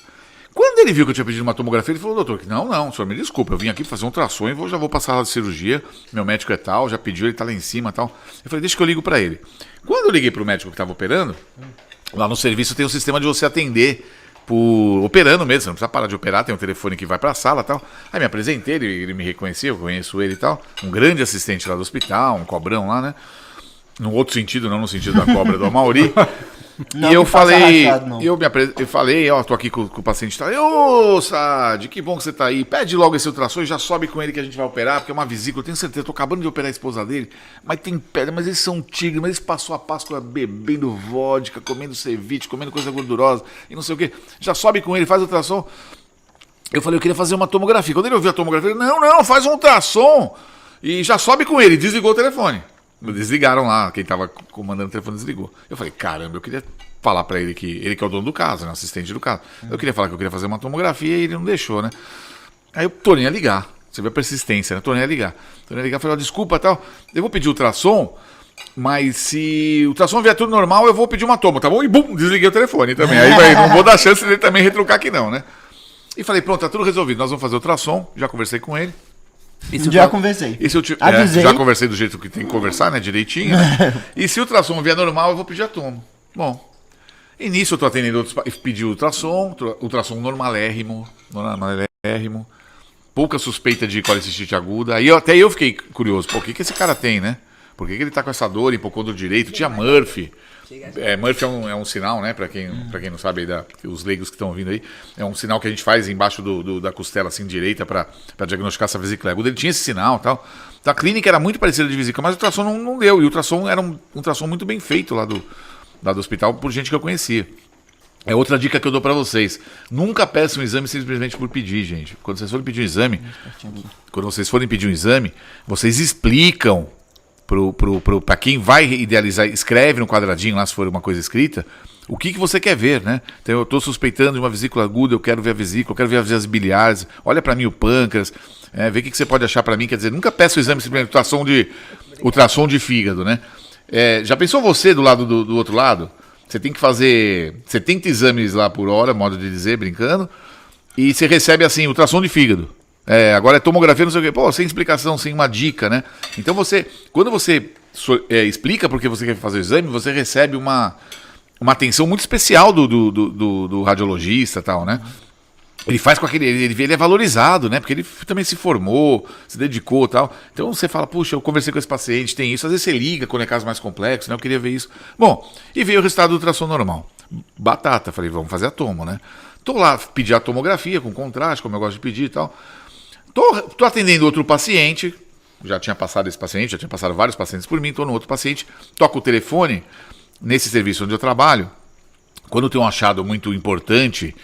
Quando ele viu que eu tinha pedido uma tomografia, ele falou, doutor, que não, o senhor me desculpa, eu vim aqui fazer um ultrassom e já vou passar a cirurgia, meu médico é tal, já pediu, ele tá lá em cima e tal. Eu falei, deixa que eu ligo pra ele. Quando eu liguei pro médico que tava operando, lá no serviço tem um sistema de você atender operando mesmo, você não precisa parar de operar, tem um telefone que vai pra sala e tal. Aí me apresentei, ele me reconheceu, eu conheço ele e tal, um grande assistente lá do hospital, um cobrão lá, né? No outro sentido, não no sentido da cobra do Amaury. Não E eu que faça falei, rachado, não. eu falei, ó, tô aqui com o paciente, tá? Ô, Sad, que bom que você tá aí. Pede logo esse ultrassom e já sobe com ele que a gente vai operar, porque é uma vesícula, eu tenho certeza, tô acabando de operar a esposa dele, mas tem pedra, mas eles são tigres, mas eles passou a Páscoa bebendo vodka, comendo ceviche, comendo coisa gordurosa e não sei o quê. Já sobe com ele, faz o ultrassom. Eu falei, eu queria fazer uma tomografia. Quando ele ouviu a tomografia, ele, não, faz um ultrassom. E já sobe com ele, desligou o telefone. Desligaram lá, quem tava comandando o telefone desligou. Eu falei, caramba, eu queria falar pra ele que é o dono do caso, né, assistente do caso. Eu queria falar que eu queria fazer uma tomografia e ele não deixou, né? Aí eu tornei a ligar. Você vê a persistência, né? Tornei a ligar, falei, ó, desculpa, tal, eu vou pedir ultrassom, mas se o ultrassom vier tudo normal, eu vou pedir uma tomo, tá bom? E bum, desliguei o telefone também. Aí não vou dar chance dele também retrucar aqui não, né? E falei, pronto, tá tudo resolvido, nós vamos fazer ultrassom, já conversei com ele. Já conversei. E se eu já conversei do jeito que tem que conversar, né? Direitinho. Né? E se o ultrassom vier normal, eu vou pedir a tomo. Bom, e nisso eu tô atendendo outros. Pedi ultrassom normalérrimo. Pouca suspeita de colecistite aguda. Aí até eu fiquei curioso. Pô, o que esse cara tem, né? Por que ele tá com essa dor, hipocondro direito? Tinha Murphy. Murphy é um sinal, né? Pra quem não sabe, os leigos que estão ouvindo aí, é um sinal que a gente faz embaixo da costela assim direita pra diagnosticar essa vesícula aguda. Ele tinha esse sinal e tal. Então, a clínica era muito parecida de vesícula, mas o ultrassom não deu. E o ultrassom era um ultrassom muito bem feito lá do hospital por gente que eu conhecia. É outra dica que eu dou pra vocês. Nunca peçam um exame simplesmente por pedir, gente. Quando vocês forem pedir um exame, vocês explicam para quem vai idealizar, escreve no quadradinho lá, se for uma coisa escrita, o que você quer ver, né? Então, eu estou suspeitando de uma vesícula aguda, eu quero ver a vesícula, eu quero ver as vias biliares, olha para mim o pâncreas, vê o que você pode achar para mim, quer dizer, nunca peça o exame simplesmente ultrassom de fígado, né? Já pensou você do lado do outro lado? Você tem que fazer 70 exames lá por hora, modo de dizer, brincando, e você recebe assim, ultrassom de fígado. Agora é tomografia, não sei o quê. Pô, sem explicação, sem uma dica, né? Então quando você explica porque você quer fazer o exame, você recebe uma atenção muito especial do radiologista e tal, né? Ele faz com aquele. Ele é valorizado, né? Porque ele também se formou, se dedicou e tal. Então você fala, puxa, eu conversei com esse paciente, tem isso. Às vezes você liga quando é caso mais complexo, né? Eu queria ver isso. Bom, e veio o resultado do ultrassom normal. Batata, falei, vamos fazer a tomo, né? Tô lá, pedi a tomografia com contraste, como eu gosto de pedir e tal. Tô atendendo outro paciente, já tinha passado esse paciente, já tinha passado vários pacientes por mim, tô no outro paciente, toco o telefone, nesse serviço onde eu trabalho, quando tem um achado muito importante,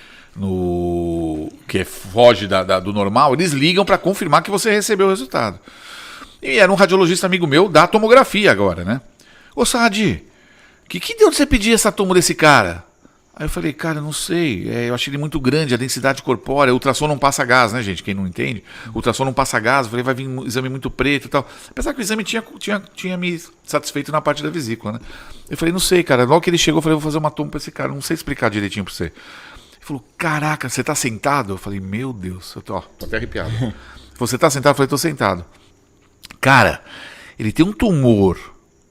que foge do normal, eles ligam para confirmar que você recebeu o resultado. E era um radiologista amigo meu da tomografia agora, né? Ô Saad, que deu de você pedir essa tomo desse cara? Aí eu falei, cara, não sei, eu achei ele muito grande, a densidade corpórea, o ultrassom não passa gás, né, gente, quem não entende, o ultrassom não passa gás, eu falei, vai vir um exame muito preto e tal, apesar que o exame tinha me satisfeito na parte da vesícula, né, eu falei, não sei, cara, logo que ele chegou, eu falei, vou fazer uma tomo pra esse cara, não sei explicar direitinho pra você. Ele falou, caraca, você tá sentado? Eu falei, meu Deus, tô até arrepiado. Ele falou, você tá sentado? Eu falei, tô sentado. Cara, ele tem um tumor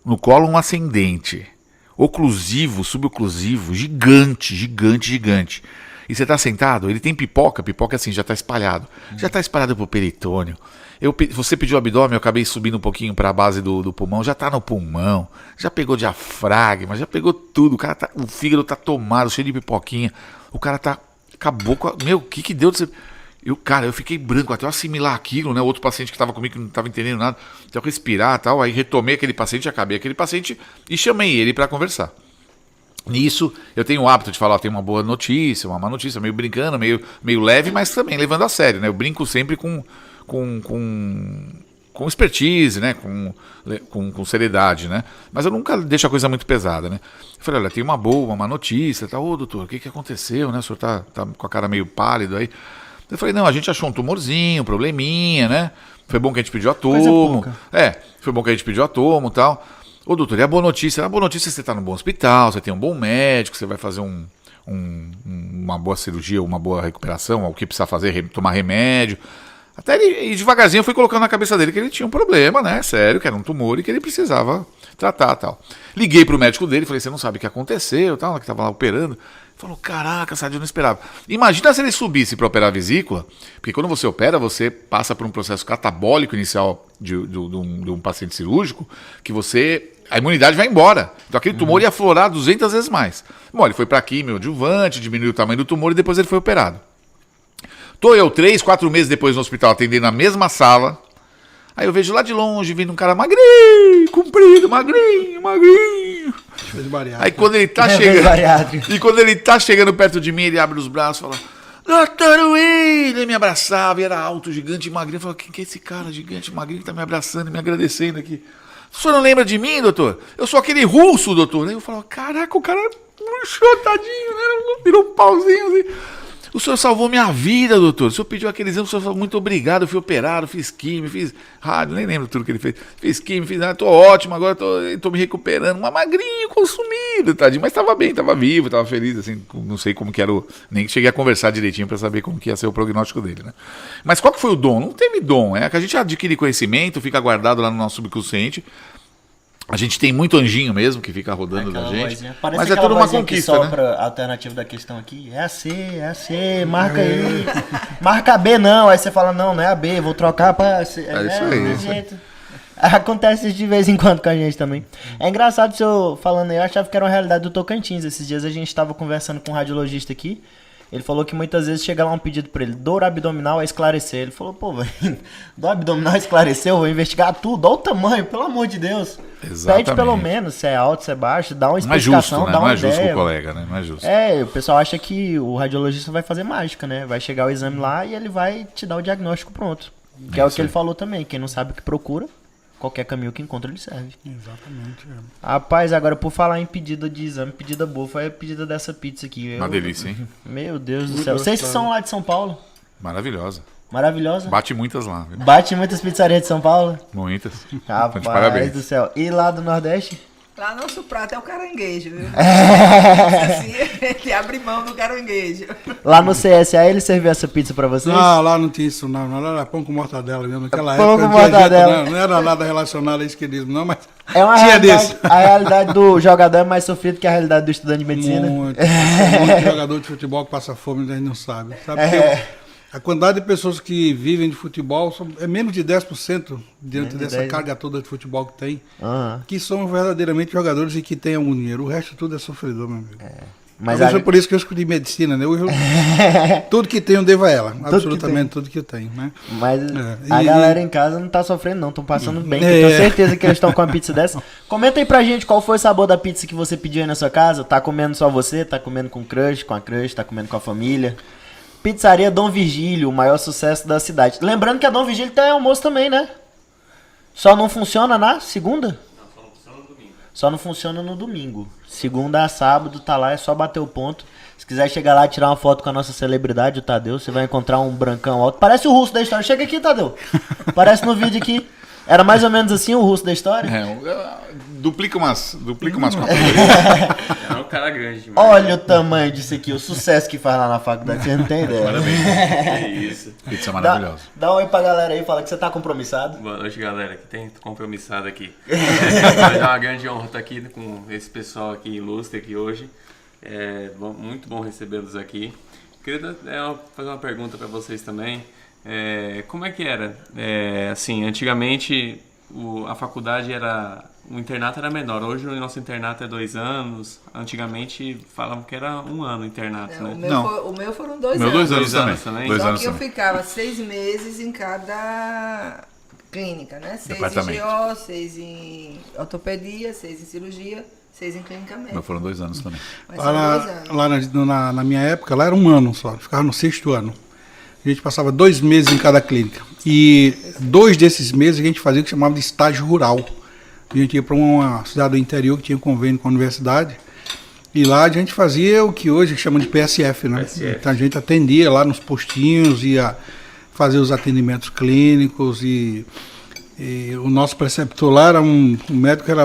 no cólon ascendente, oclusivo, suboclusivo, gigante. E você tá sentado, ele tem pipoca assim, já tá espalhado. Já tá espalhado pro peritônio. Você pediu abdômen, eu acabei subindo um pouquinho pra base do pulmão, já tá no pulmão, já pegou diafragma, já pegou tudo. O fígado tá tomado, cheio de pipoquinha. O cara acabou com meu, o que deu de você... Eu fiquei branco até eu assimilar aquilo, né? O outro paciente que estava comigo que não estava entendendo nada, até eu respirar e tal. Aí retomei aquele paciente, acabei aquele paciente e chamei ele para conversar. Nisso, eu tenho o hábito de falar, tem uma boa notícia, uma má notícia, meio brincando, meio leve, mas também levando a sério, né? Eu brinco sempre com com expertise, né? Com seriedade, né? Mas eu nunca deixo a coisa muito pesada, né? Eu falei, olha, tem uma boa, uma notícia, tá? Ô, doutor, o que aconteceu, né? O senhor tá com a cara meio pálido aí. Eu falei, não, a gente achou um tumorzinho, um probleminha, né? Foi bom que a gente pediu a tomo. Foi bom que a gente pediu a tomo e tal. Ô, doutor, e a boa notícia? A boa notícia é que você tá num bom hospital, você tem um bom médico, você vai fazer uma boa cirurgia, uma boa recuperação, o que precisar fazer, tomar remédio. Até ele, devagarzinho, eu fui colocando na cabeça dele que ele tinha um problema, né? Sério, que era um tumor e que ele precisava tratar e tal. Liguei pro médico dele, falei, você não sabe o que aconteceu, tal, que tava lá operando. Ele falou, caraca, Sadio, eu não esperava. Imagina se ele subisse para operar a vesícula, porque quando você opera, você passa por um processo catabólico inicial de um paciente cirúrgico, que a imunidade vai embora. Então aquele tumor ia aflorar 200 vezes mais. Bom, ele foi para quimio adjuvante, diminuiu o tamanho do tumor e depois ele foi operado. Tô eu 3, 4 meses depois no hospital atendendo na mesma sala. Aí eu vejo lá de longe vindo um cara magrinho, comprido, magrinho. Aí quando ele tá chegando. E quando ele tá chegando perto de mim, ele abre os braços e fala: Doutor William! Ele me abraçava e era alto, gigante e magrinho. Eu falava, quem que é esse cara gigante e magrinho que tá me abraçando e me agradecendo aqui? O senhor não lembra de mim, doutor? Eu sou aquele russo, doutor. Aí eu falava, caraca, o cara murchou, tadinho, né? Virou um pauzinho assim. O senhor salvou minha vida, doutor. O senhor pediu aquele exame, o senhor falou, muito obrigado. Eu fui operado, fiz químio, fiz rádio, nem lembro tudo que ele fez. Fiz químio, tô ótimo, agora tô me recuperando. Mas magrinho, consumido, tadinho. Mas tava bem, tava vivo, tava feliz, assim. Não sei como que era nem cheguei a conversar direitinho pra saber como que ia ser o prognóstico dele, né? Mas qual que foi o dom? Não teve dom, é que a gente adquire conhecimento, fica guardado lá no nosso subconsciente. A gente tem muito anjinho mesmo que fica rodando da gente. Mas é tudo uma conquista, né? A alternativa da questão aqui é a C, marca aí. Marca a B não, aí você fala, não é a B, vou trocar pra C. É isso aí, isso aí. Acontece de vez em quando com a gente também. É engraçado o senhor falando aí, eu achava que era uma realidade do Tocantins. Esses dias a gente estava conversando com um radiologista aqui. Ele falou que muitas vezes chega lá um pedido pra ele, dor abdominal a esclarecer. Ele falou, pô, velho, dor abdominal a esclarecer, eu vou investigar tudo, olha o tamanho, pelo amor de Deus. Exatamente. Pede pelo menos, se é alto, se é baixo, dá uma explicação, não é justo, né? dá uma Não é justo ideia. com o colega, né? Não é justo. É, o pessoal acha que o radiologista vai fazer mágica, né? Vai chegar o exame lá e ele vai te dar o diagnóstico pronto. Que é o que ele falou também, quem não sabe o que procura, qualquer caminho que encontra ele serve. Exatamente. Rapaz, agora por falar em pedida de exame, pedida boa, foi a pedida dessa pizza aqui. Uma delícia, hein? Meu Deus do céu. Vocês que são lá de São Paulo? Maravilhosa. Maravilhosa? Bate muitas lá, viu? Bate muitas pizzarias de São Paulo? Muitas. Rapaz de parabéns. do céu. E lá do Nordeste? Lá nosso prato é o caranguejo, viu? Assim, ele abre mão do caranguejo. Lá no CSA ele serviu essa pizza pra vocês? Não, lá não tinha isso, não. Lá era pão com mortadela mesmo. Naquela Pão época com não tinha mortadela. jeito, não era nada relacionado a esquerdismo, não, mas É uma tinha realidade, desse. a realidade do jogador é mais sofrido que a realidade do estudante de medicina. Muito jogador de futebol que passa fome, a gente não sabe. Sabe porque a quantidade de pessoas que vivem de futebol é menos de 10% diante Menos de dessa 10, carga toda de futebol que tem, Aham. que são verdadeiramente jogadores e que têm algum dinheiro. O resto tudo é sofredor, meu amigo. Mas Talvez foi por isso que eu escolhi medicina, né? Hoje tudo que tenho eu devo a ela. que Absolutamente tudo que eu tenho, né? Mas É, a e- galera em casa não tá sofrendo não, estão passando bem. É. Eu tenho certeza que eles estão com uma pizza dessa. Comenta aí pra gente qual foi o sabor da pizza que você pediu aí na sua casa. Tá comendo só você? Tá comendo com crush, tá comendo com a família? Pizzaria Dom Virgílio, o maior sucesso da cidade. Lembrando que a Dom Virgílio tem almoço também, né? Só não funciona na segunda? Só não funciona no domingo. Segunda a sábado, tá lá, é só bater o ponto. Se quiser chegar lá e tirar uma foto com a nossa celebridade, o Tadeu, você vai encontrar um brancão alto. Parece o russo da história. Chega aqui, Tadeu. Parece no vídeo aqui. Era mais ou menos assim o russo da história? Duplica umas quatro. É um cara grande demais. Olha o tamanho disso aqui, o sucesso que faz lá na faculdade, você não tem ideia. É isso. Pizza maravilhosa. Dá um oi pra galera aí, fala que você tá compromissado. Boa noite, galera, que tem compromissado aqui. É uma grande honra estar aqui com esse pessoal aqui ilustre aqui hoje. Muito bom recebê-los aqui. Queria fazer uma pergunta para vocês também. Como é que era? Assim, antigamente a faculdade o internato era menor. Hoje o nosso internato é 2 anos. Antigamente falavam que era 1 ano o internato, Não, né? o meu foram 2 Meu anos. 2 anos 2 anos também. também. 2 Só anos que eu também. ficava 6 meses em cada clínica, né? 6 em Departamento. GO, 6 em ortopedia, 6 em cirurgia, 6 em clínica médica. Mas foram 2 anos também. Mas são 2 anos. Lá na minha época, lá era 1 ano só, ficava no 6º ano. A gente passava 2 meses em cada clínica. E 2 desses meses a gente fazia o que chamava de estágio rural. A gente ia para uma cidade do interior que tinha convênio com a universidade. E lá a gente fazia o que hoje chamam de PSF, né? PSF. Então a gente atendia lá nos postinhos, ia fazer os atendimentos clínicos e o nosso preceptor lá era um médico, ele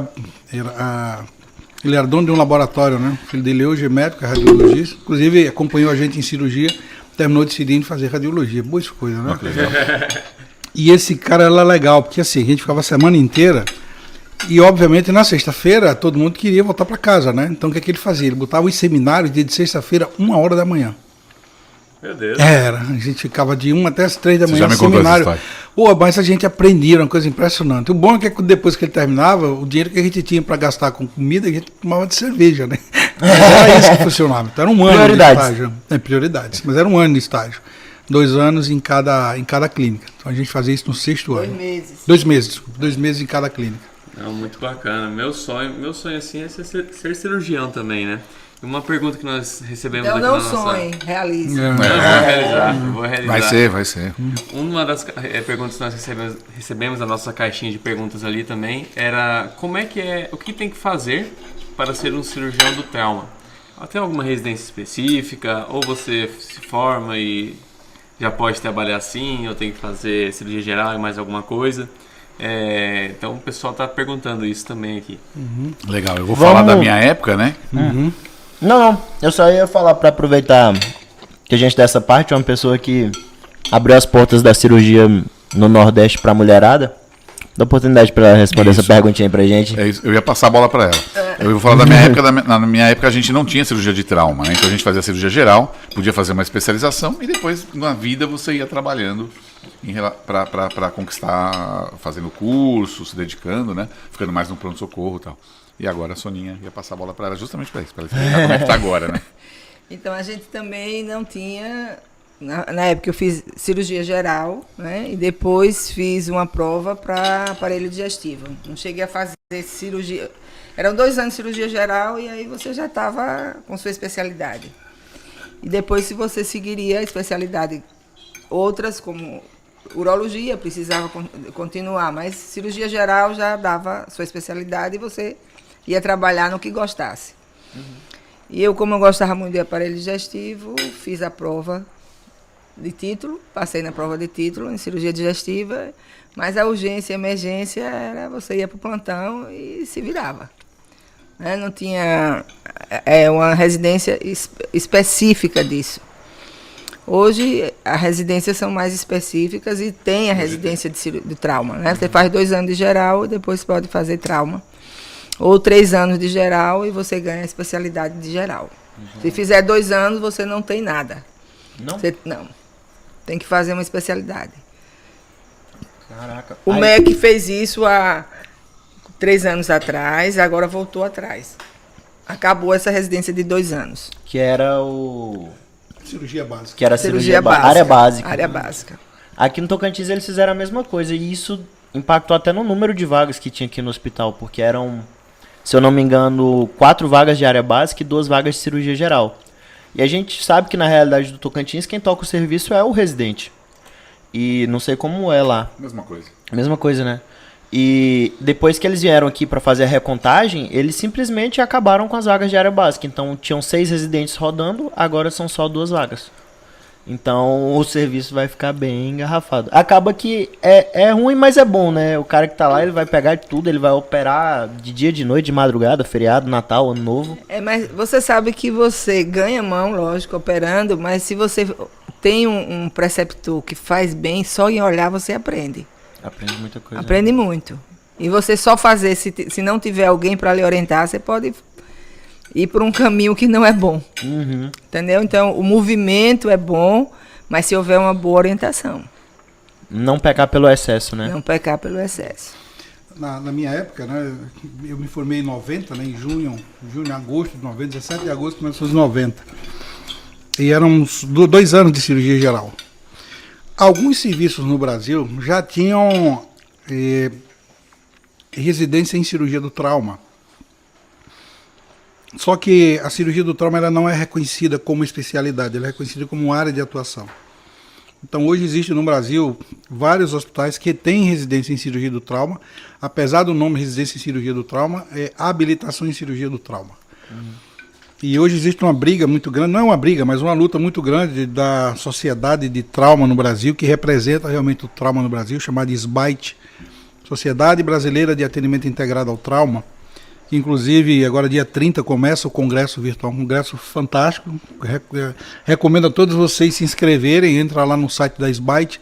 era dono de um laboratório, né? O filho dele hoje é médico, é radiologista. Inclusive acompanhou a gente em cirurgia, terminou decidindo fazer radiologia. Boas coisas, né? E esse cara era legal, porque assim, a gente ficava a semana inteira e obviamente na sexta-feira todo mundo queria voltar para casa, né? Então o que é que ele fazia? Ele botava os seminários dia de sexta-feira, 1h da manhã. Meu Deus. Era, a gente ficava de 1 até as 3 da Você manhã já me no contou essa seminário. história. Pô, mas a gente aprendia, era uma coisa impressionante. O bom é que depois que ele terminava, o dinheiro que a gente tinha para gastar com comida, a gente tomava de cerveja, né? Mas era isso que funcionava. Então era um ano Prioridades. de estágio. Prioridades. Mas era um ano de estágio. 2 anos em cada clínica. Então a gente fazia isso no 6º ano. 2 meses. 2 meses, desculpa. 2 meses em cada clínica. Não, muito bacana. Meu sonho assim é ser cirurgião também, né? Uma pergunta que nós recebemos Então aqui não na nossa... sonhe, realize. Eu vou realizar. Vai ser. Uma das perguntas que nós recebemos na nossa caixinha de perguntas ali também era o que tem que fazer para ser um cirurgião do trauma? Tem alguma residência específica? Ou você se forma e já pode trabalhar assim? Ou tem que fazer cirurgia geral e mais alguma coisa? Então o pessoal está perguntando isso também aqui. Legal, eu vou falar da minha época, né? Não, eu só ia falar pra aproveitar que a gente dessa parte é uma pessoa que abriu as portas da cirurgia no Nordeste pra mulherada. Dá oportunidade pra ela responder essa perguntinha aí pra gente. É isso, eu ia passar a bola para ela. Eu vou falar da minha época. Na minha época a gente não tinha cirurgia de trauma, né? Então a gente fazia cirurgia geral, podia fazer uma especialização e depois na vida você ia trabalhando para conquistar, fazendo curso, se dedicando, né? Ficando mais no pronto-socorro e tal. E agora a Soninha ia passar a bola para ela justamente para isso, para ela explicar como é que tá agora, né? Então a gente também não tinha. Na época eu fiz cirurgia geral, né? E depois fiz uma prova para aparelho digestivo. Não cheguei a fazer cirurgia. Eram 2 anos de cirurgia geral e aí você já estava com sua especialidade. E depois, se você seguiria a especialidade, outras como urologia, precisava continuar, mas cirurgia geral já dava sua especialidade e você ia trabalhar no que gostasse. E eu, como eu gostava muito de aparelho digestivo, fiz a prova de título, passei na prova de título em cirurgia digestiva, mas a urgência e a emergência era você ia para o plantão e se virava. Né? Não tinha uma residência específica disso. Hoje, as residências são mais específicas e tem a residência de trauma. Né? Você faz 2 anos de geral e depois pode fazer trauma. Ou 3 anos de geral e você ganha a especialidade de geral. Se fizer 2 anos, você não tem nada. Não? Não. Tem que fazer uma especialidade. Caraca. O MEC fez isso há 3 anos atrás, agora voltou atrás. Acabou essa residência de 2 anos. Que era o... Cirurgia básica. Que era Cirurgia básica. Área básica. Aqui no Tocantins eles fizeram a mesma coisa e isso impactou até no número de vagas que tinha aqui no hospital, porque eram, se eu não me engano, 4 vagas de área básica e 2 vagas de cirurgia geral. E a gente sabe que na realidade do Tocantins quem toca o serviço é o residente. E não sei como é lá. Mesma coisa. Mesma coisa, né? E depois que eles vieram aqui para fazer a recontagem, eles simplesmente acabaram com as vagas de área básica. Então tinham 6 residentes rodando, agora são só 2 vagas. Então o serviço vai ficar bem engarrafado. Acaba que é ruim, mas é bom, né? O cara que tá lá, ele vai pegar de tudo, ele vai operar de dia, de noite, de madrugada, feriado, Natal, Ano Novo. Mas você sabe que você ganha mão, lógico, operando, mas se você tem um preceptor que faz bem, só em olhar você aprende. Aprende muita coisa. Aprende muito. E você só fazer, se não tiver alguém para lhe orientar, você pode ir por um caminho que não é bom. Uhum. Entendeu? Então, o movimento é bom, mas se houver uma boa orientação. Não pecar pelo excesso, né? Não pecar pelo excesso. Na minha época, né, eu me formei em 90, né, em agosto de 90, 17 de agosto de 1990. E eram uns 2 anos de cirurgia geral. Alguns serviços no Brasil já tinham residência em cirurgia do trauma. Só que a cirurgia do trauma ela não é reconhecida como especialidade, ela é reconhecida como área de atuação. Então hoje existe no Brasil vários hospitais que têm residência em cirurgia do trauma. Apesar do nome residência em cirurgia do trauma, é habilitação em cirurgia do trauma. E hoje existe uma briga muito grande, não é uma briga, mas uma luta muito grande da Sociedade de Trauma no Brasil, que representa realmente o trauma no Brasil, chamada SBAIT, Sociedade Brasileira de Atendimento Integrado ao Trauma. Inclusive, agora dia 30 começa o congresso virtual, um congresso fantástico. Recomendo a todos vocês se inscreverem, entra lá no site da SBAIT,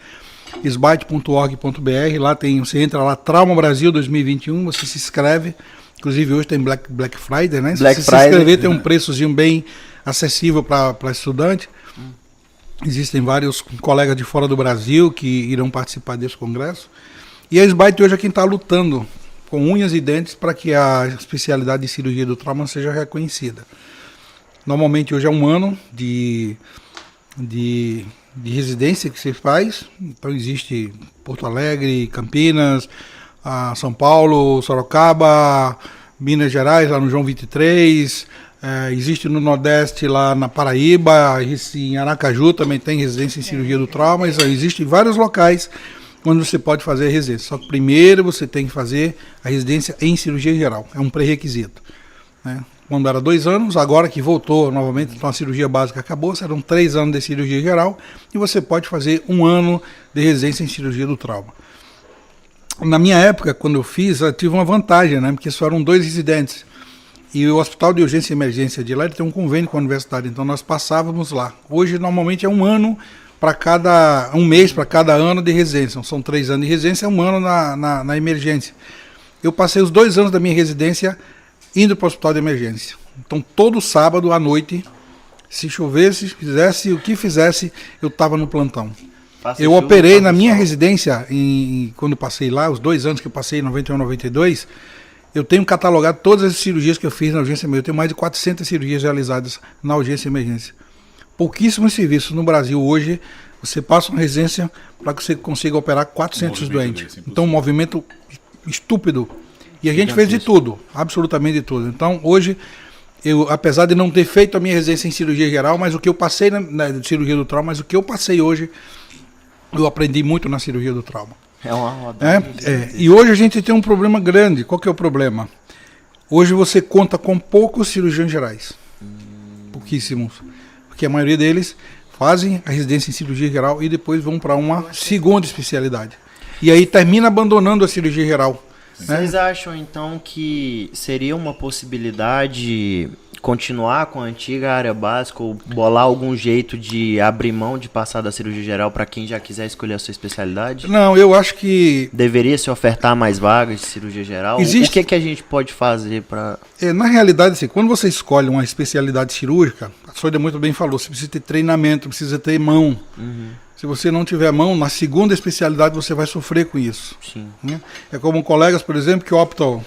sbait.org.br, lá você entra lá, Trauma Brasil 2021, você se inscreve. Inclusive hoje tem Black Friday, né? Se você se inscrever, tem um preçozinho bem acessível para estudante. Existem vários colegas de fora do Brasil que irão participar desse congresso. E a SBAIT hoje é quem está lutando com unhas e dentes para que a especialidade de cirurgia do trauma seja reconhecida. Normalmente hoje é 1 ano de residência que você faz. Então existe Porto Alegre, Campinas, São Paulo, Sorocaba, Minas Gerais, lá no João 23, existe no Nordeste, lá na Paraíba, em Aracaju também tem residência em cirurgia do trauma, existem vários locais onde você pode fazer a residência. Só que primeiro você tem que fazer a residência em cirurgia geral, é um pré-requisito. Né? Quando era 2 anos, agora que voltou novamente, então a cirurgia básica acabou, serão 3 anos de cirurgia geral e você pode fazer 1 ano de residência em cirurgia do trauma. Na minha época, quando eu fiz, eu tive uma vantagem, né? Porque só eram 2 residentes. E o Hospital de Urgência e Emergência de lá ele tem um convênio com a universidade, então nós passávamos lá. Hoje, normalmente, é 1 ano para cada... 1 mês para cada ano de residência. São 3 anos de residência, 1 ano na emergência. Eu passei os 2 anos da minha residência indo para o Hospital de Emergência. Então, todo sábado à noite, se chovesse, fizesse o que fizesse, eu estava no plantão. Eu operei na minha residência, quando passei lá, os 2 anos que eu passei, em 91 e 92, eu tenho catalogado todas as cirurgias que eu fiz na urgência emergência. Eu tenho mais de 400 cirurgias realizadas na urgência e emergência. Pouquíssimos serviços no Brasil hoje, você passa uma residência para que você consiga operar 400 doentes. Então, um movimento estúpido. E a gente fez de tudo, absolutamente de tudo. Então, hoje, apesar de não ter feito a minha residência em cirurgia geral, mas o que eu passei na cirurgia do trauma, mas o que eu passei hoje, eu aprendi muito na cirurgia do trauma. É uma roda. E hoje a gente tem um problema grande. Qual que é o problema? Hoje você conta com poucos cirurgiões gerais. Pouquíssimos. Porque a maioria deles fazem a residência em cirurgia geral e depois vão para uma segunda especialidade. E aí termina abandonando a cirurgia geral. Vocês acham então que seria uma possibilidade continuar com a antiga área básica ou bolar algum jeito de abrir mão de passar da cirurgia geral para quem já quiser escolher a sua especialidade? Não, eu acho que... Deveria se ofertar mais vagas de cirurgia geral? Existe... O que a gente pode fazer para... Na realidade, assim, quando você escolhe uma especialidade cirúrgica, a Sônia muito bem falou, você precisa ter treinamento, precisa ter mão. Se você não tiver mão, na segunda especialidade você vai sofrer com isso. Sim. Né? É como colegas, por exemplo, que optam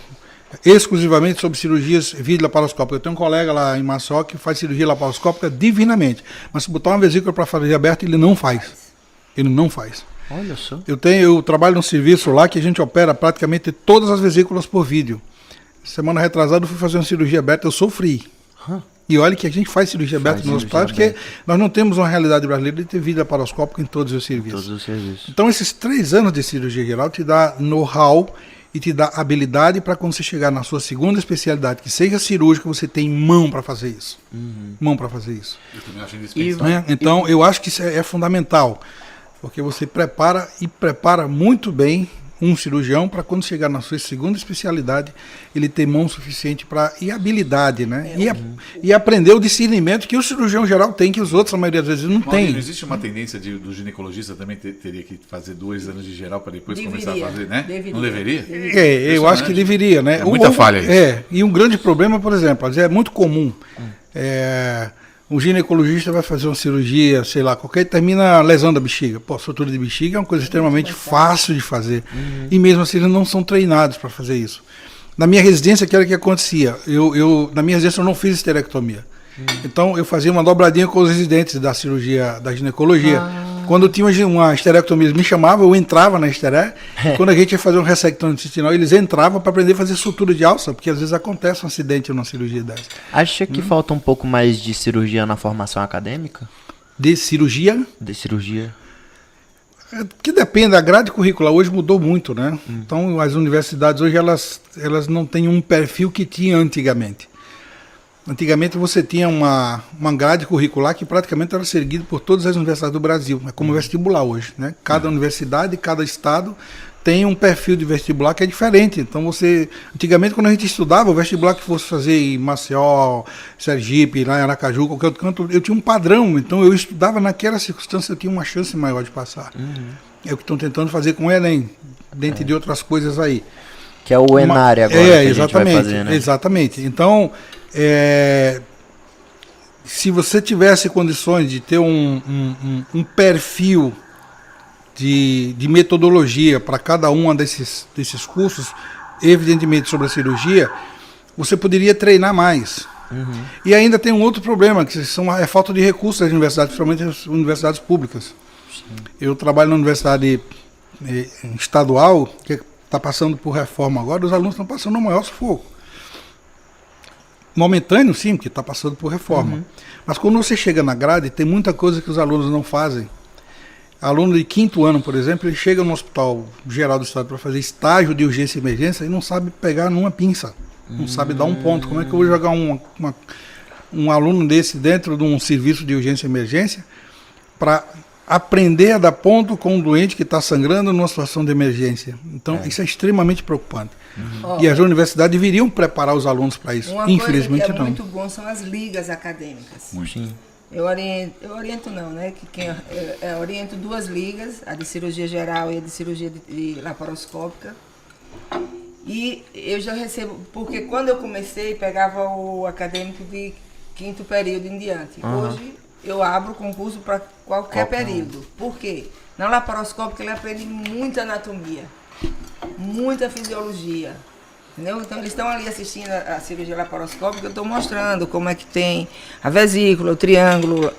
exclusivamente sobre cirurgias videolaparoscópicas. Eu tenho um colega lá em Maceió que faz cirurgia laparoscópica divinamente, mas se botar uma vesícula para fazer aberta, ele não faz. Ele não faz. Olha só. Eu trabalho num serviço lá que a gente opera praticamente todas as vesículas por vídeo. Semana retrasada eu fui fazer uma cirurgia aberta, eu sofri. E olha que a gente faz cirurgia aberta nos hospitais, porque nós não temos uma realidade brasileira de ter vida laparoscópica em todos os serviços. Então esses 3 anos de cirurgia geral te dá know-how e te dá habilidade para quando você chegar na sua segunda especialidade, que seja cirúrgica, você tem mão para fazer isso. Mão para fazer isso. Eu também acho indispensável. Então eu acho que isso é fundamental, porque você prepara muito bem um cirurgião para quando chegar na sua segunda especialidade, ele ter mão suficiente e habilidade, né? E aprender o discernimento que o cirurgião geral tem, que os outros, a maioria das vezes, não tem. Não existe uma tendência do ginecologista também teria que fazer 2 anos de geral para depois começar a fazer, né? Não deveria? Eu acho que deveria, né? É muita falha isso. E um grande problema, por exemplo, é muito comum. O ginecologista vai fazer uma cirurgia, sei lá, termina lesão da bexiga. Pô, sutura de bexiga é uma coisa extremamente fácil de fazer. E mesmo assim eles não são treinados para fazer isso. Na minha residência, que era o que acontecia? Na minha residência eu não fiz esterectomia. Então eu fazia uma dobradinha com os residentes da cirurgia, da ginecologia. Quando tinha uma esterectomia, eles me chamavam, eu entrava na esteré. Quando a gente ia fazer um ressectômio intestinal, eles entravam para aprender a fazer sutura de alça, porque às vezes acontece um acidente numa cirurgia dessa. Acha que falta um pouco mais de cirurgia na formação acadêmica? De cirurgia? De cirurgia. Que depende, a grade curricular hoje mudou muito, né? Então, as universidades hoje, elas não têm um perfil que tinha antigamente. Antigamente você tinha uma grade curricular que praticamente era seguida por todas as universidades do Brasil. É como vestibular hoje, né? Cada universidade, cada estado tem um perfil de vestibular que é diferente. Então antigamente quando a gente estudava, o vestibular que fosse fazer em Maceió, Sergipe, lá em Aracaju, qualquer outro canto, eu tinha um padrão. Então eu estudava naquela circunstância, eu tinha uma chance maior de passar. É o que estão tentando fazer com o Enem, dentre de outras coisas aí. Que é o Enare agora que a gente vai fazer, né? Exatamente. Então, se você tivesse condições de ter um perfil de metodologia para cada um desses cursos, evidentemente sobre a cirurgia, você poderia treinar mais. E ainda tem um outro problema, que é a falta de recursos das universidades, principalmente as universidades públicas. Eu trabalho na universidade estadual, que está passando por reforma agora, os alunos estão passando o maior sufoco. Momentâneo, sim, porque está passando por reforma. Mas quando você chega na grade, tem muita coisa que os alunos não fazem. Aluno de 5º ano, por exemplo, ele chega no Hospital Geral do Estado para fazer estágio de urgência e emergência e não sabe pegar numa pinça, não sabe dar um ponto. Como é que eu vou jogar um aluno desse dentro de um serviço de urgência e emergência para aprender a dar ponto com um doente que está sangrando numa situação de emergência? Então, isso é extremamente preocupante. E as universidades deveriam preparar os alunos para isso. Infelizmente, coisa que é não. muito bom são as ligas acadêmicas. Eu oriento não, né? Eu oriento 2 ligas, a de cirurgia geral e a de cirurgia de laparoscópica. E eu já recebo, porque quando eu comecei, pegava o acadêmico de 5º período em diante. Hoje eu abro o concurso para qualquer período. Por quê? Na laparoscópica ele aprende muita anatomia, muita fisiologia. Entendeu? Então eles estão ali assistindo a cirurgia laparoscópica, eu estou mostrando como é que tem a vesícula, o triângulo,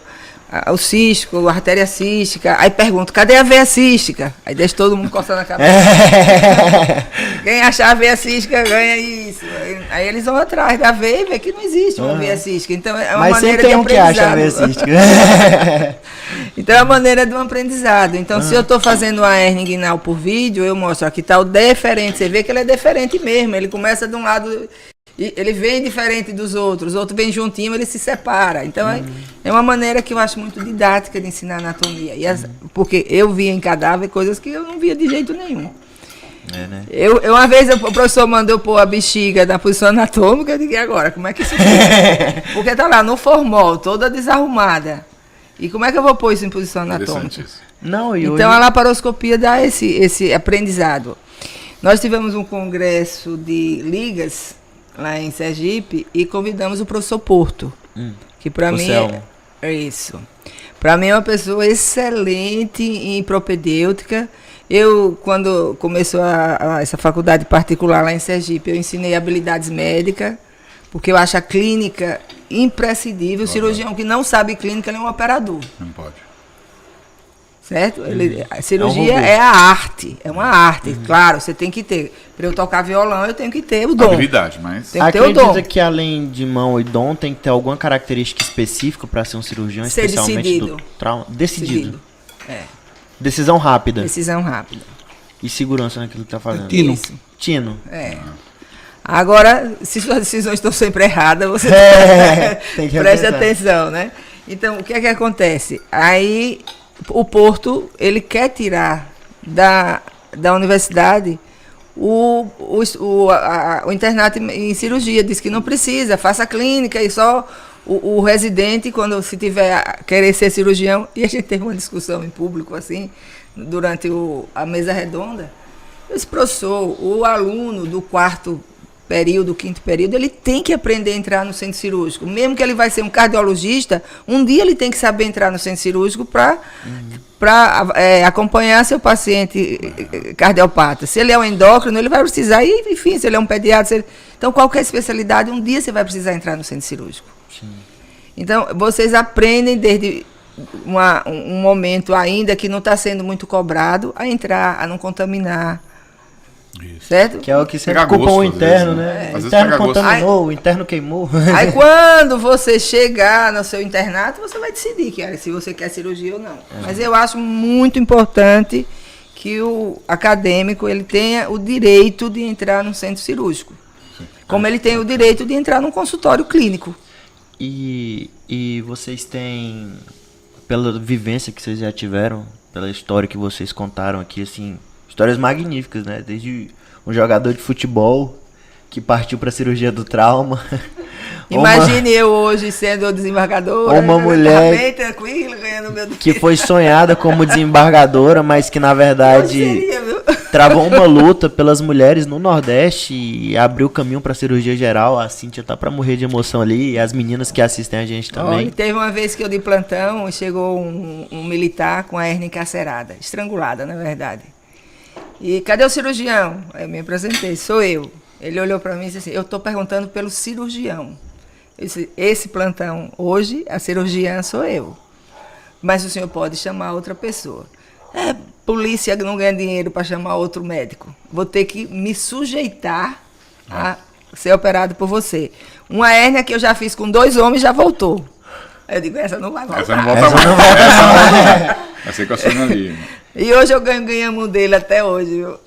o cístico, a artéria cística. Aí pergunto, cadê a veia cística? Aí deixa todo mundo coçando a cabeça. Quem achar a veia cística ganha isso. Aí eles vão atrás da veia e vê que não existe uma veia cística. Então é uma maneira de aprendizado. Que acha a veia cística. Então é a maneira de um aprendizado. Então se eu estou fazendo a hernia inguinal por vídeo, eu mostro, aqui está o deferente. Você vê que ele é deferente mesmo. Ele começa de um lado, ele vem diferente dos outros. O outro vem juntinho, ele se separa. Então é uma maneira que eu acho muito didática de ensinar anatomia. Porque eu via em cadáver coisas que eu não via de jeito nenhum. Né? Uma vez o professor mandou pôr a bexiga na posição anatômica, eu digo, e agora, como é que isso fica? Porque tá lá no formol, toda desarrumada. E como é que eu vou pôr isso em posição anatômica? Não, então a laparoscopia dá esse aprendizado. Nós tivemos um congresso de ligas lá em Sergipe e convidamos o professor Porto, que para mim é isso. Para mim é uma pessoa excelente em propedêutica. Eu, quando começou essa faculdade particular lá em Sergipe, eu ensinei habilidades médicas, porque eu acho a clínica imprescindível. O cirurgião que não sabe clínica, ele é um operador. Não pode. Certo? A cirurgia é a arte, é uma arte. Claro, você tem que ter. Para eu tocar violão, eu tenho que ter o dom. Habilidade, mas... Tem que ter o dom. Acredita que além de mão e dom, tem que ter alguma característica específica para ser um cirurgião, ser especialmente decidido. Do trauma? Decidido. Decisão rápida. Decisão rápida. E segurança naquilo que está fazendo. Tino. Agora, se suas decisões estão sempre erradas, você tem que preste atenção, né? Então, o que é que acontece? Aí, o Porto, ele quer tirar da universidade o internato em cirurgia. Diz que não precisa, faça clínica e só o residente, quando se tiver querer ser cirurgião. E a gente teve uma discussão em público, assim, durante a mesa redonda. Eu disse, professor, o aluno do 4º período, 5º período, ele tem que aprender a entrar no centro cirúrgico. Mesmo que ele vai ser um cardiologista, um dia ele tem que saber entrar no centro cirúrgico para acompanhar seu paciente cardiopata. Se ele é um endócrino, ele vai precisar, e, enfim, se ele é um pediatra. Então, qualquer especialidade, um dia você vai precisar entrar no centro cirúrgico. Sim. Então, vocês aprendem desde um momento ainda que não está sendo muito cobrado, a entrar, a não contaminar. Isso. Certo? Que é o que sempre Pega culpa gosto, o às interno, vezes, né? né? Às O vezes interno pega gosto. contaminou, o interno queimou. Aí quando você chegar no seu internato, você vai decidir se você quer cirurgia ou não. Mas eu acho muito importante que o acadêmico ele tenha o direito de entrar num centro cirúrgico. Como ele tem o direito de entrar num consultório clínico. E vocês têm, pela vivência que vocês já tiveram, pela história que vocês contaram aqui, assim, histórias magníficas, né? Desde um jogador de futebol que partiu para a cirurgia do trauma. Imagine eu hoje sendo desembargadora, uma mulher bem tranquila, ganhando meu dinheiro. que foi sonhada como desembargadora, mas que na verdade Hoje seria, viu? travou uma luta pelas mulheres no Nordeste e abriu caminho para cirurgia geral. A Cíntia tá para morrer de emoção ali, e as meninas que assistem a gente também. Olha, teve uma vez que eu de plantão, chegou um militar com a hérnia encarcerada, estrangulada, na verdade. E cadê o cirurgião? Aí eu me apresentei, sou eu. Ele olhou para mim e disse assim, eu estou perguntando pelo cirurgião. Eu disse, esse plantão, hoje, a cirurgiã sou eu. Mas o senhor pode chamar outra pessoa. Polícia não ganha dinheiro para chamar outro médico. Vou ter que me sujeitar a ser operado por você. Uma hérnia que eu já fiz com 2 homens já voltou. Eu digo, essa não vai voltar. Essa não volta mais. Vai ser com a Sônia ali. E hoje eu ganhamos dele até hoje, viu?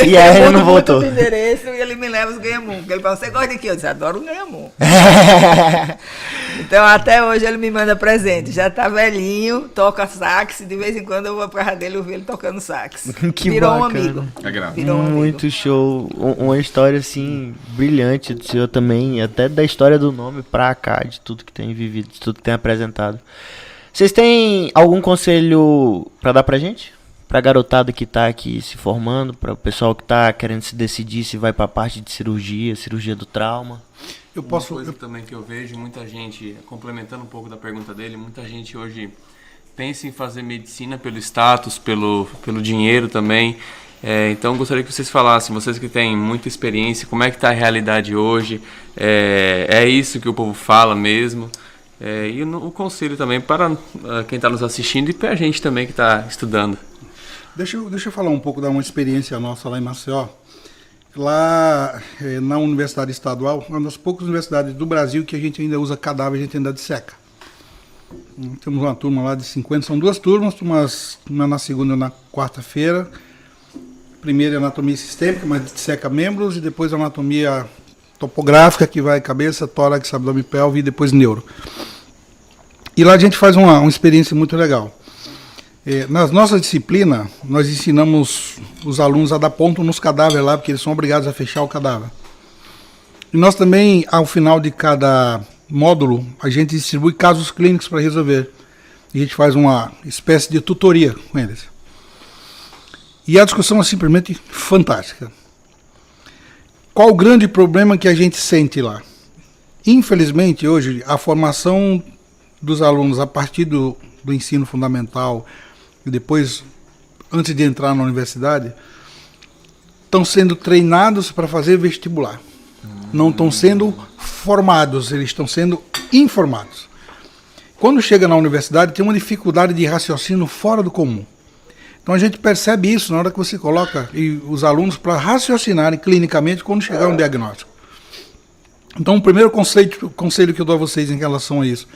E a hérnia Eu não mudo voltou. muito de endereço e ele me leva os ganhamos. Porque ele fala, você gosta de quê? Eu disse, adoro o ganhamos. Então até hoje ele me manda presente. Já tá velhinho, toca sax, de vez em quando eu vou pra casa dele e ouvi ele tocando sax. Que Virou um bacana. amigo. É grave. Virou um amigo. Muito show. Uma história assim brilhante do senhor também, até da história do nome pra cá, de tudo que tem vivido, de tudo que tem apresentado. Vocês têm algum conselho pra dar pra gente? Pra garotada que tá aqui se formando, para o pessoal que tá querendo se decidir se vai pra parte de cirurgia do trauma? Eu Uma posso. coisa também que eu vejo, muita gente, complementando um pouco da pergunta dele, muita gente hoje pensa em fazer medicina pelo status, pelo dinheiro também. Então gostaria que vocês falassem, vocês que têm muita experiência, como é que está a realidade hoje? É isso que o povo fala mesmo? E o conselho também para quem está nos assistindo e para a gente também que está estudando. Deixa eu falar um pouco da uma experiência nossa lá em Maceió. Lá na Universidade Estadual, uma das poucas universidades do Brasil que a gente ainda usa cadáver, a gente ainda disseca. Temos uma turma lá de 50, são 2 turmas, uma na segunda e na quarta-feira. Primeiro é anatomia sistêmica, mas disseca membros, e depois anatomia topográfica, que vai cabeça, tórax, abdômen, pelve, e depois neuro. E lá a gente faz uma experiência muito legal. Nas nossas disciplinas, nós ensinamos os alunos a dar ponto nos cadáveres lá, porque eles são obrigados a fechar o cadáver. E nós também, ao final de cada módulo, a gente distribui casos clínicos para resolver. E a gente faz uma espécie de tutoria com eles. E a discussão é simplesmente fantástica. Qual o grande problema que a gente sente lá? Infelizmente, hoje, a formação dos alunos a partir do ensino fundamental e depois, antes de entrar na universidade, estão sendo treinados para fazer vestibular. Não estão sendo formados, eles estão sendo informados. Quando chega na universidade, tem uma dificuldade de raciocínio fora do comum. Então a gente percebe isso na hora que você coloca os alunos para raciocinarem clinicamente quando chegar um diagnóstico. Então o primeiro conselho que eu dou a vocês em relação a isso: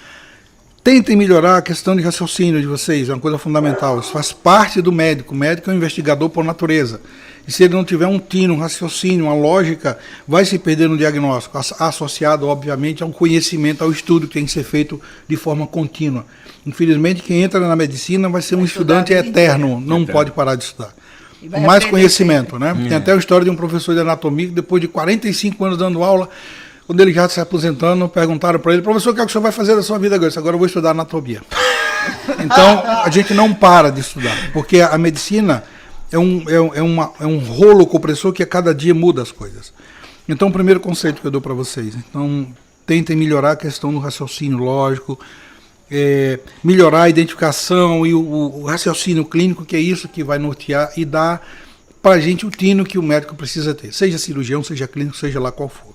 tentem melhorar a questão de raciocínio de vocês, é uma coisa fundamental. Isso faz parte do médico. O médico é um investigador por natureza. E se ele não tiver um tino, um raciocínio, uma lógica, vai se perder no diagnóstico, associado, obviamente, a um conhecimento, ao estudo que tem que ser feito de forma contínua. Infelizmente, quem entra na medicina vai ser um estudante eterno, não pode parar de estudar. Mais conhecimento, né? Tem até a história de um professor de anatomia que, depois de 45 anos dando aula, quando ele já se aposentando, perguntaram para ele: professor, o que é que o senhor vai fazer da sua vida agora? Agora eu vou estudar anatomia. Então, a gente não para de estudar, porque a medicina é um rolo compressor que a cada dia muda as coisas. Então, o primeiro conceito que eu dou para vocês: então, tentem melhorar a questão do raciocínio lógico, melhorar a identificação e o raciocínio clínico, que é isso que vai nortear e dar para a gente o tino que o médico precisa ter, seja cirurgião, seja clínico, seja lá qual for.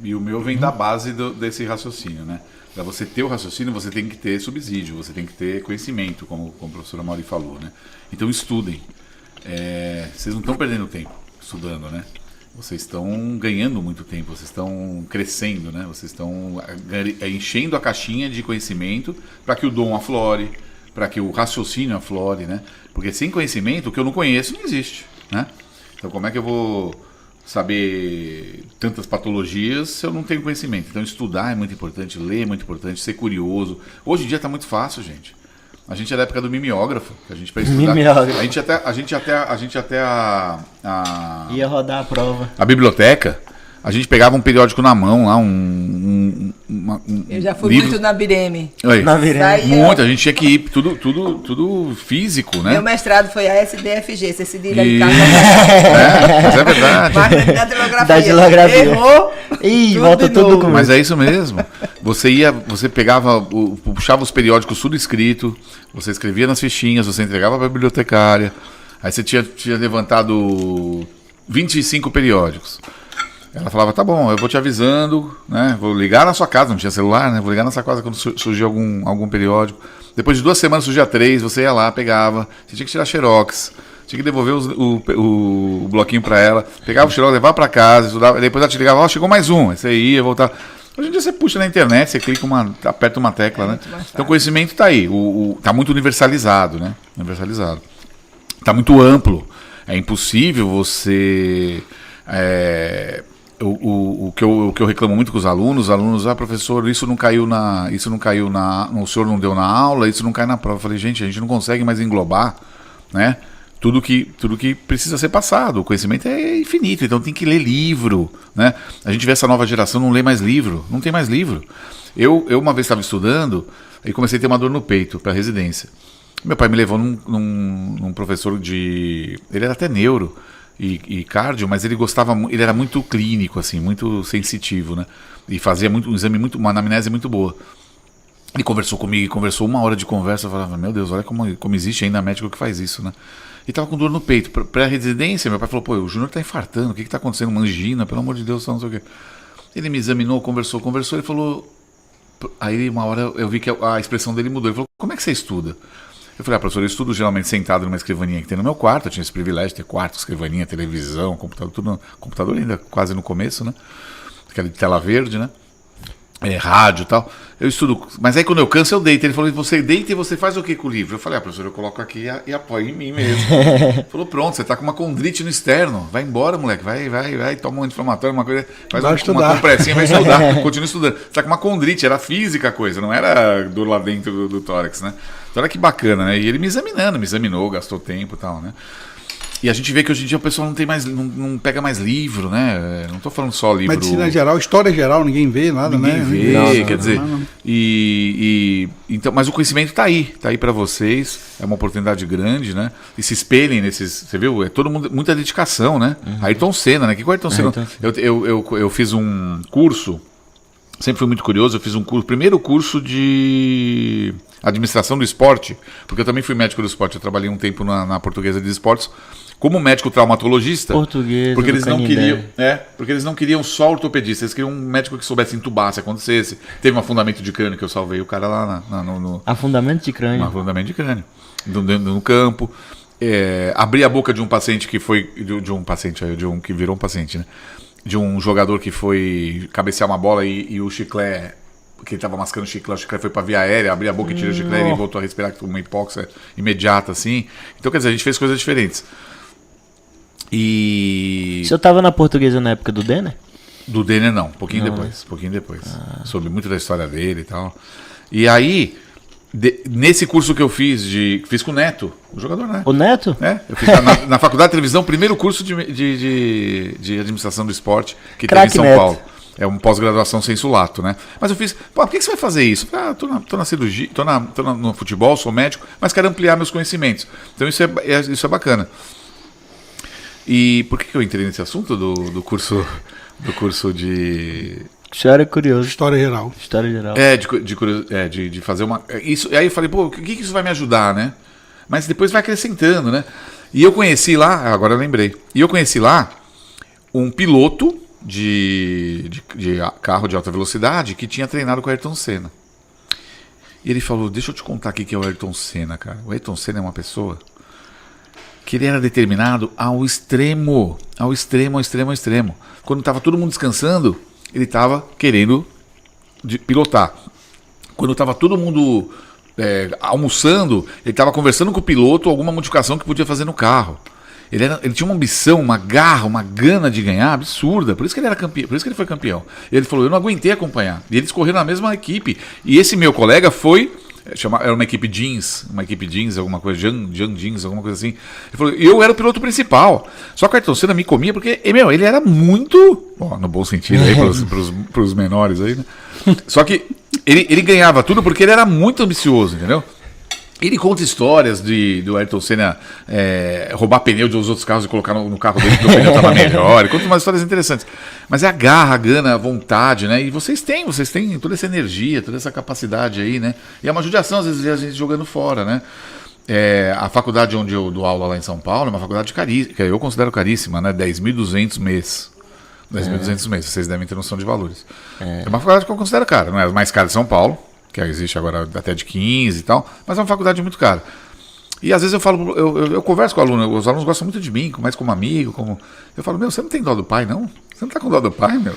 E o meu vem da base desse raciocínio, né? Para você ter o raciocínio, você tem que ter subsídio, você tem que ter conhecimento, como o professor Mauri falou, né? Então estudem. Vocês não estão perdendo tempo. estudando, né? Vocês estão ganhando muito tempo, vocês estão crescendo, né? Vocês estão enchendo a caixinha de conhecimento para que o dom aflore, para que o raciocínio aflore, né? Porque sem conhecimento, o que eu não conheço não existe, né? Então como é que eu vou saber tantas patologias se eu não tenho conhecimento? Então estudar é muito importante, ler é muito importante, ser curioso. Hoje em dia está muito fácil, gente. A gente é da época do mimeógrafo, que a gente para estudar. Mimeógrafo. A gente até Ia rodar a prova. a biblioteca, a gente pegava um periódico na mão lá, Eu já fui livro. muito na Bireme. Aí, Na virada. Daí, muito, a gente tinha que ir tudo físico, né? Meu mestrado foi a SDFG, você se diga de E- casa. Mas é verdade. Mas da datilografia. Datilografia. Errou. Ih, Tudo volta de tudo novo. com Mas é isso mesmo. Você pegava, puxava os periódicos tudo escrito, você escrevia nas fichinhas, você entregava para a bibliotecária, aí você tinha levantado 25 periódicos. Ela falava, tá bom, eu vou te avisando, né? Vou ligar na sua casa, não tinha celular, né? Vou ligar na sua casa quando surgir algum periódico. Depois de 2 semanas surgia 3, você ia lá, pegava, você tinha que tirar xerox, tinha que devolver o bloquinho para ela, pegava o xerox, levava para casa, estudava, depois ela te ligava, ó, chegou mais um, aí você ia, voltava. Hoje em dia você puxa na internet, você clica aperta uma tecla, né? Então o conhecimento está aí, tá muito universalizado, né? Universalizado. Está muito amplo. É impossível você... O que eu reclamo muito com os alunos, professor, isso não caiu o senhor não deu na aula, isso não cai na prova. Eu falei, gente, a gente não consegue mais englobar, né? Tudo que precisa ser passado. O conhecimento é infinito, então tem que ler livro, né? A gente vê essa nova geração não lê mais livro, não tem mais livro. Eu uma vez estava estudando e comecei a ter uma dor no peito para residência. Meu pai me levou num professor ele era até neuro e cardio, mas ele era muito clínico, assim, muito sensitivo, né? E fazia uma anamnese muito boa. Ele conversou comigo, conversou 1 hora de conversa, eu falava, meu Deus, olha como existe ainda médico que faz isso, né? E tava com dor no peito. Pré-residência, meu pai falou, pô, o Júnior tá infartando, o que tá acontecendo? Uma angina, pelo amor de Deus, não sei o quê. Ele me examinou, conversou, ele falou... Aí uma hora eu vi que a expressão dele mudou. Ele falou, como é que você estuda? Eu falei, professor, eu estudo geralmente sentado numa escrivaninha que tem no meu quarto. Eu tinha esse privilégio de ter quarto, escrivaninha, televisão, computador, tudo computador ainda quase no começo, né? Aquela de tela verde, né? Rádio e tal. Eu estudo, mas aí quando eu canso eu deito. Ele falou, você deita e você faz o que com o livro? Eu falei, professor, eu coloco aqui e apoio em mim mesmo. Ele falou, pronto, você tá com uma condrite no externo, vai embora, moleque, vai, toma um anti-inflamatório, uma coisa, faz uma compressinha, vai estudar, continua estudando. Você tá com uma condrite, era física a coisa, não era dor lá dentro do tórax, né? Então olha que bacana, né? E ele me examinou, gastou tempo e tal, né? E a gente vê que hoje em dia o pessoal não tem mais, não pega mais livro, né? Não estou falando só livro. Medicina geral, história geral, ninguém vê nada, ninguém né? Vê, não, quer dizer. Então, mas o conhecimento está aí para vocês. É uma oportunidade grande, né? E se espelhem nesses. Você viu? É todo mundo, muita dedicação, né? Ayrton Senna, né? Que é Ayrton Senna? Eu fiz um curso. Sempre fui muito curioso. Eu fiz primeiro curso de administração do esporte, porque eu também fui médico do esporte. Eu trabalhei um tempo na Portuguesa de Esportes como médico traumatologista, porque eles não queriam só ortopedista, eles queriam um médico que soubesse entubar se acontecesse. Teve um afundamento de crânio que eu salvei o cara lá no afundamento de crânio. Afundamento de crânio no campo. Abri a boca de um paciente que foi de um que virou um paciente, né? De um jogador que foi cabecear uma bola e o chiclete, porque ele estava mascando o chiclete foi para via aérea, abri a boca e tirei o chiclete e voltou a respirar com uma hipóxia imediata, assim. Então, quer dizer, a gente fez coisas diferentes. E... O senhor estava na Portuguesa na época do Denner? Do Denner não, pouquinho depois. Soube muito da história dele e tal. E aí, nesse curso que eu fiz com o Neto, o jogador, né? O Neto? Eu fiz na Faculdade de Televisão, primeiro curso de administração do esporte que teve em São Paulo. É uma pós-graduação sem sulato, né? Mas eu fiz, por que você vai fazer isso? Tô na cirurgia, tô no futebol, sou médico, mas quero ampliar meus conhecimentos. Então isso é bacana. E por que eu entrei nesse assunto do curso de... História curioso. História geral. De fazer uma... Isso, aí eu falei, pô, o que isso vai me ajudar, né? Mas depois vai acrescentando, né? E eu conheci lá, agora eu lembrei, um piloto de carro de alta velocidade que tinha treinado com o Ayrton Senna. E ele falou, deixa eu te contar aqui que é o Ayrton Senna, cara. O Ayrton Senna é uma pessoa que ele era determinado ao extremo. Ao extremo. Quando estava todo mundo descansando, ele estava querendo pilotar. Quando estava todo mundo almoçando, ele estava conversando com o piloto alguma modificação que podia fazer no carro. Ele tinha uma ambição, uma garra, uma gana de ganhar absurda. Por isso que ele era campeão, por isso que ele foi campeão. E ele falou, eu não aguentei acompanhar. E eles correram na mesma equipe. E esse meu colega foi... Era uma equipe jeans, alguma coisa, Jean Jeans, alguma coisa assim. Ele falou, eu era o piloto principal. Só que o Ayrton Senna me comia porque, ele era muito... no bom sentido aí, pros menores aí, né? Só que ele ganhava tudo porque ele era muito ambicioso, entendeu? Ele conta histórias do Ayrton Senna roubar pneu dos outros carros e colocar no carro dele que o pneu estava melhor. Ele conta umas histórias interessantes. Mas é a garra, a gana, a vontade, né? E vocês têm toda essa energia, toda essa capacidade aí, né? E é uma judiação, às vezes, a gente jogando fora, né? A faculdade onde eu dou aula lá em São Paulo é uma faculdade caríssima, que eu considero caríssima, né? 10.200 mês. 10.200 mês, vocês devem ter noção de valores. É uma faculdade que eu considero cara, não é a mais cara de São Paulo, que existe agora até de 15 e tal, mas é uma faculdade muito cara. E às vezes eu falo, eu converso com o aluno, os alunos gostam muito de mim, mais como amigo, eu falo, você não tem dó do pai, não? Você não tá com dó do pai, meu?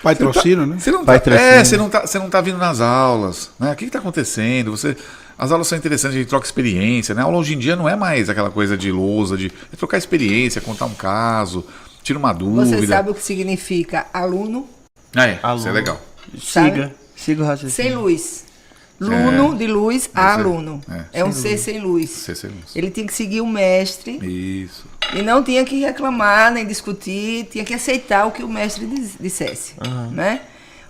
Patrocínio, né? Você não tá vindo nas aulas, né? O que tá acontecendo? As aulas são interessantes, a gente troca experiência, né? A aula hoje em dia não é mais aquela coisa de lousa, é trocar experiência, contar um caso, tira uma dúvida. Você sabe o que significa aluno? Aluno. Isso é legal. Siga o raciocínio. Sem luz. Luno, de luz, aluno. É um ser sem luz. Ser sem luz. Ele tinha que seguir o mestre. Isso. E não tinha que reclamar, nem discutir, tinha que aceitar o que o mestre dissesse. Né?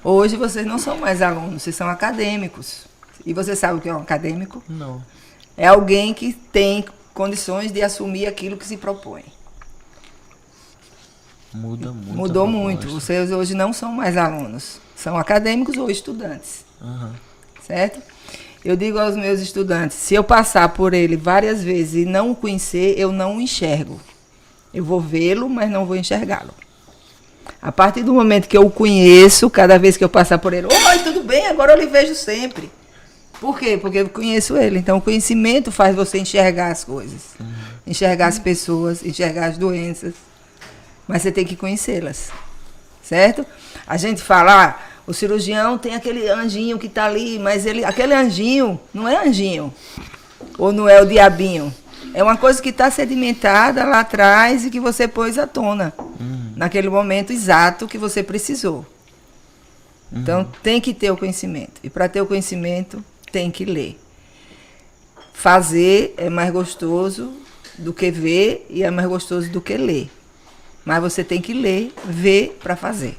Hoje vocês não são mais alunos, vocês são acadêmicos. E você sabe o que é um acadêmico? Não. É alguém que tem condições de assumir aquilo que se propõe. Mudou muito. Vocês hoje não são mais alunos. São acadêmicos ou estudantes. Certo? Eu digo aos meus estudantes, se eu passar por ele várias vezes e não o conhecer, eu não o enxergo. Eu vou vê-lo, mas não vou enxergá-lo. A partir do momento que eu o conheço, cada vez que eu passar por ele, oi, tudo bem, agora eu lhe vejo sempre. Por quê? Porque eu conheço ele. Então, o conhecimento faz você enxergar as coisas. Enxergar as pessoas, enxergar as doenças. Mas você tem que conhecê-las. Certo? A gente fala... O cirurgião tem aquele anjinho que está ali, mas aquele anjinho não é anjinho. Ou não é o diabinho. É uma coisa que está sedimentada lá atrás e que você pôs à tona. Naquele momento exato que você precisou. Então, tem que ter o conhecimento. E para ter o conhecimento, tem que ler. Fazer é mais gostoso do que ver e é mais gostoso do que ler. Mas você tem que ler, ver para fazer.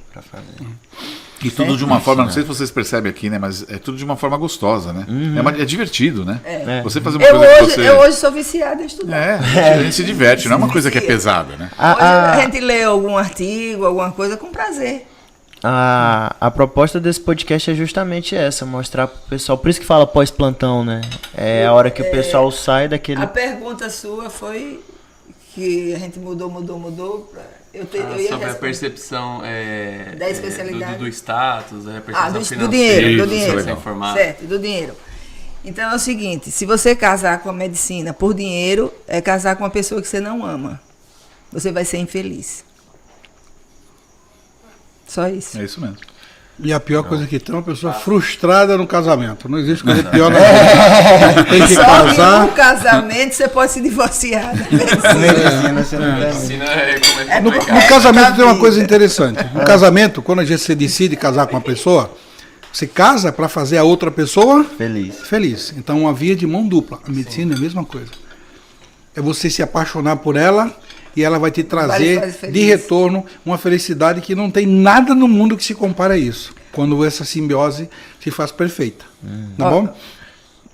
E tudo de uma forma, não sei se vocês percebem aqui, né? Mas é tudo de uma forma gostosa, né? É divertido, né? Você fazer uma coisa que você... Eu hoje sou viciada em estudar. A gente se diverte, não é uma coisa que é pesada, né? Hoje a gente lê algum artigo, alguma coisa com prazer. A proposta desse podcast é justamente essa, mostrar pro pessoal, por isso que fala pós-plantão, né? É a hora que o pessoal sai daquele... A pergunta sua foi que a gente mudou. Sobre a percepção da especialidade do status, a percepção financeira. Do dinheiro. Certo, do dinheiro. Então é o seguinte, se você casar com a medicina por dinheiro, é casar com uma pessoa que você não ama. Você vai ser infeliz. Só isso. É isso mesmo. E a pior coisa que tem é uma pessoa frustrada no casamento. Não existe coisa pior na vida. Tem que casar. Que no casamento você pode se divorciar. No casamento tem uma coisa interessante. No casamento, quando a gente se decide casar com uma pessoa, você casa para fazer a outra pessoa feliz. Então, uma via de mão dupla. A medicina é a mesma coisa. É você se apaixonar por ela e ela vai te trazer de retorno uma felicidade que não tem nada no mundo que se compare a isso. Quando essa simbiose se faz perfeita. Tá bom?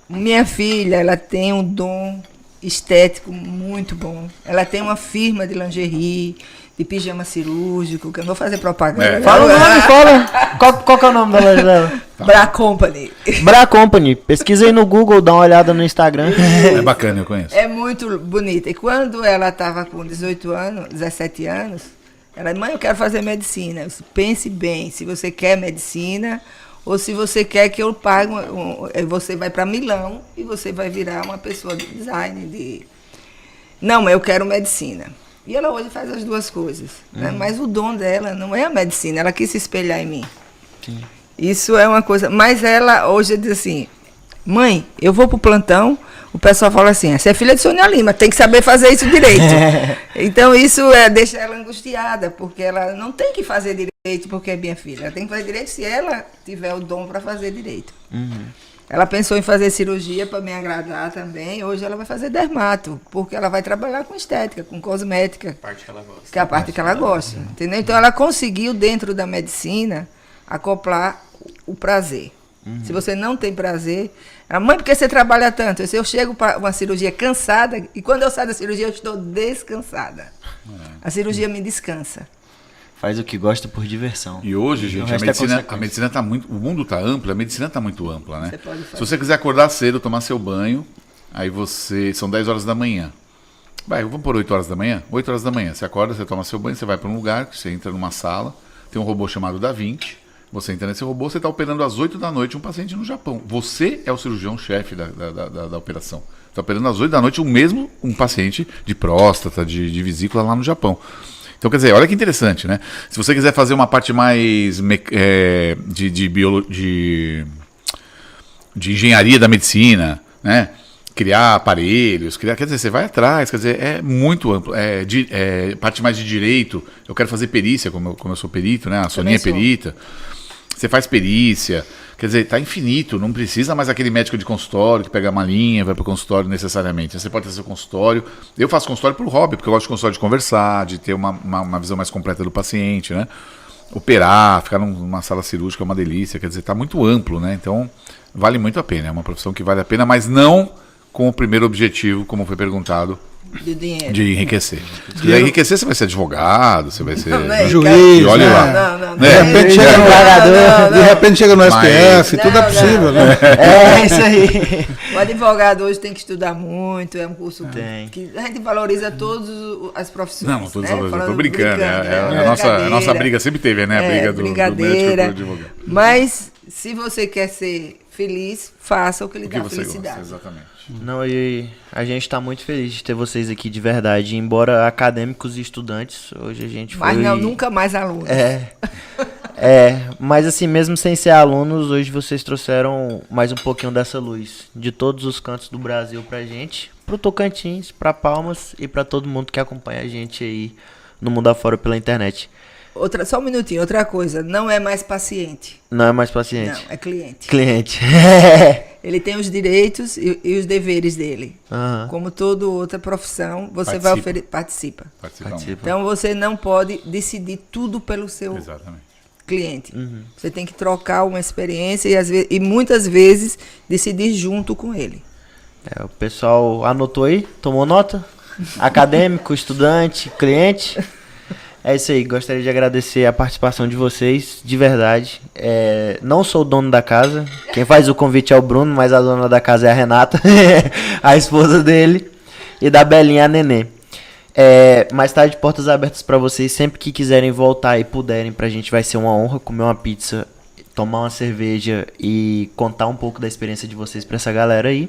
Minha filha, ela tem um dom estético muito bom. Ela tem uma firma de lingerie, de pijama cirúrgico, que eu não vou fazer propaganda. Fala o nome, fala. Qual que é o nome dela? Bra Company. Bra Company. Pesquisa aí no Google, dá uma olhada no Instagram. É bacana, eu conheço. É muito bonita. E quando ela estava com 17 anos, ela disse, mãe, eu quero fazer medicina. Eu disse, pense bem, se você quer medicina ou se você quer que eu pague, você vai para Milão e você vai virar uma pessoa de design, Não, mas eu quero medicina. E ela hoje faz as duas coisas. Né? Mas o dom dela não é a medicina, ela quis se espelhar em mim. Sim. Isso é uma coisa. Mas ela hoje diz assim: mãe, eu vou pro plantão, o pessoal fala assim: você é filha de Sônia Lima, tem que saber fazer isso direito. Então isso deixa ela angustiada, porque ela não tem que fazer direito porque é minha filha. Ela tem que fazer direito se ela tiver o dom para fazer direito. Ela pensou em fazer cirurgia para me agradar também. Hoje ela vai fazer dermato, porque ela vai trabalhar com estética, com cosmética. A parte que ela gosta. Que é a parte que ela gosta. Entendeu? Então ela conseguiu, dentro da medicina, acoplar o prazer. Se você não tem prazer... Mãe, por que você trabalha tanto? Eu chego para uma cirurgia cansada, e quando eu saio da cirurgia eu estou descansada. A cirurgia me descansa. Faz o que gosta por diversão. E hoje, gente, a medicina tá muito... O mundo tá amplo, a medicina tá muito ampla, né? Se você quiser acordar cedo, tomar seu banho, aí você... São 10 horas da manhã. Vamos por 8 horas da manhã? 8 horas da manhã. Você acorda, você toma seu banho, você vai para um lugar, você entra numa sala, tem um robô chamado Da Vinci, você entra nesse robô, você está operando às 8 da noite um paciente no Japão. Você é o cirurgião-chefe da operação. Está operando às 8 da noite um paciente de próstata, de vesícula lá no Japão. Então, quer dizer, olha que interessante, né? Se você quiser fazer uma parte mais de engenharia da medicina, né? Criar aparelhos, quer dizer, você vai atrás, quer dizer, é muito amplo. Parte mais de direito, eu quero fazer perícia, como eu sou perito, né? A Soninha é perita. Você faz perícia, quer dizer, tá infinito, não precisa mais aquele médico de consultório que pega a malinha, vai para o consultório necessariamente. Você pode ter seu consultório. Eu faço consultório por hobby, porque eu gosto de consultório de conversar, de ter uma visão mais completa do paciente, né? Operar, ficar numa sala cirúrgica é uma delícia, quer dizer, tá muito amplo, né? Então, vale muito a pena, é uma profissão que vale a pena, mas não com o primeiro objetivo, como foi perguntado, de dinheiro. De enriquecer. Se quiser enriquecer, você vai ser advogado, você vai ser juiz, e olha lá. Não. De repente chega no, de repente chega no STF, tudo é possível, né? É isso aí. O advogado hoje tem que estudar muito, é um curso que a gente valoriza todas as profissões. Não, né? Tô brincando. A nossa briga sempre teve, né? A briga do médico e do advogado. Mas se você quer ser feliz, faça o que lhe dá felicidade. Gosta, exatamente. Não, e a gente está muito feliz de ter vocês aqui de verdade. Embora acadêmicos e estudantes, hoje a gente foi... Mas não, nunca mais alunos. Mas assim, mesmo sem ser alunos, hoje vocês trouxeram mais um pouquinho dessa luz de todos os cantos do Brasil pra gente, pro Tocantins, pra Palmas e pra todo mundo que acompanha a gente aí no mundo afora pela internet. Só um minutinho, outra coisa, não é mais paciente. Não é mais paciente. Não, é cliente. Cliente. Ele tem os direitos e os deveres dele. Como toda outra profissão, você vai oferecer... Participa. Então você não pode decidir tudo pelo seu cliente. Você tem que trocar uma experiência e muitas vezes decidir junto com ele. O pessoal anotou aí? Tomou nota? Acadêmico, estudante, cliente... É isso aí, gostaria de agradecer a participação de vocês, de verdade. Não sou o dono da casa, quem faz o convite é o Bruno, mas a dona da casa é a Renata, a esposa dele, e da Belinha, a Nenê. Mas tá de portas abertas para vocês, sempre que quiserem voltar e puderem, pra gente vai ser uma honra comer uma pizza, tomar uma cerveja e contar um pouco da experiência de vocês pra essa galera aí.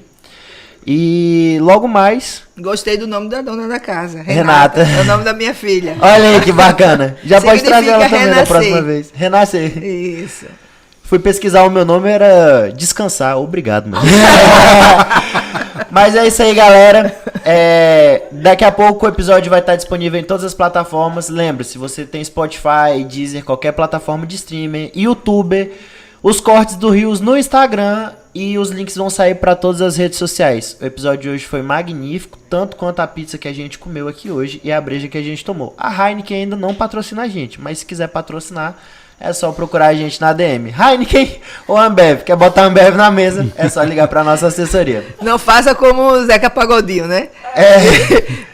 E logo mais... Gostei do nome da dona da casa, Renata. É o nome da minha filha. Olha aí que bacana. Já pode trazer ela também na próxima vez. Renascer. Isso. Fui pesquisar, o meu nome era Descansar. Obrigado, mano. Mas é isso aí, galera. Daqui a pouco o episódio vai estar disponível em todas as plataformas. Lembre-se, se você tem Spotify, Deezer, qualquer plataforma de streaming, YouTube, os cortes do Rios no Instagram... E os links vão sair para todas as redes sociais. O episódio de hoje foi magnífico, tanto quanto a pizza que a gente comeu aqui hoje e a breja que a gente tomou. A Heineken ainda não patrocina a gente, mas se quiser patrocinar, é só procurar a gente na DM. Heineken ou Ambev? Quer botar Ambev na mesa? É só ligar para nossa assessoria. Não faça como o Zeca Pagodinho, né?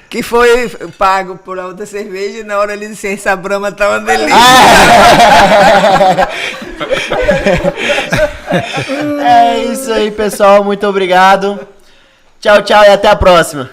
Que foi pago por outra cerveja e na hora ele disse, essa Brahma tá uma delícia. É isso aí, pessoal. Muito obrigado. Tchau, tchau e até a próxima.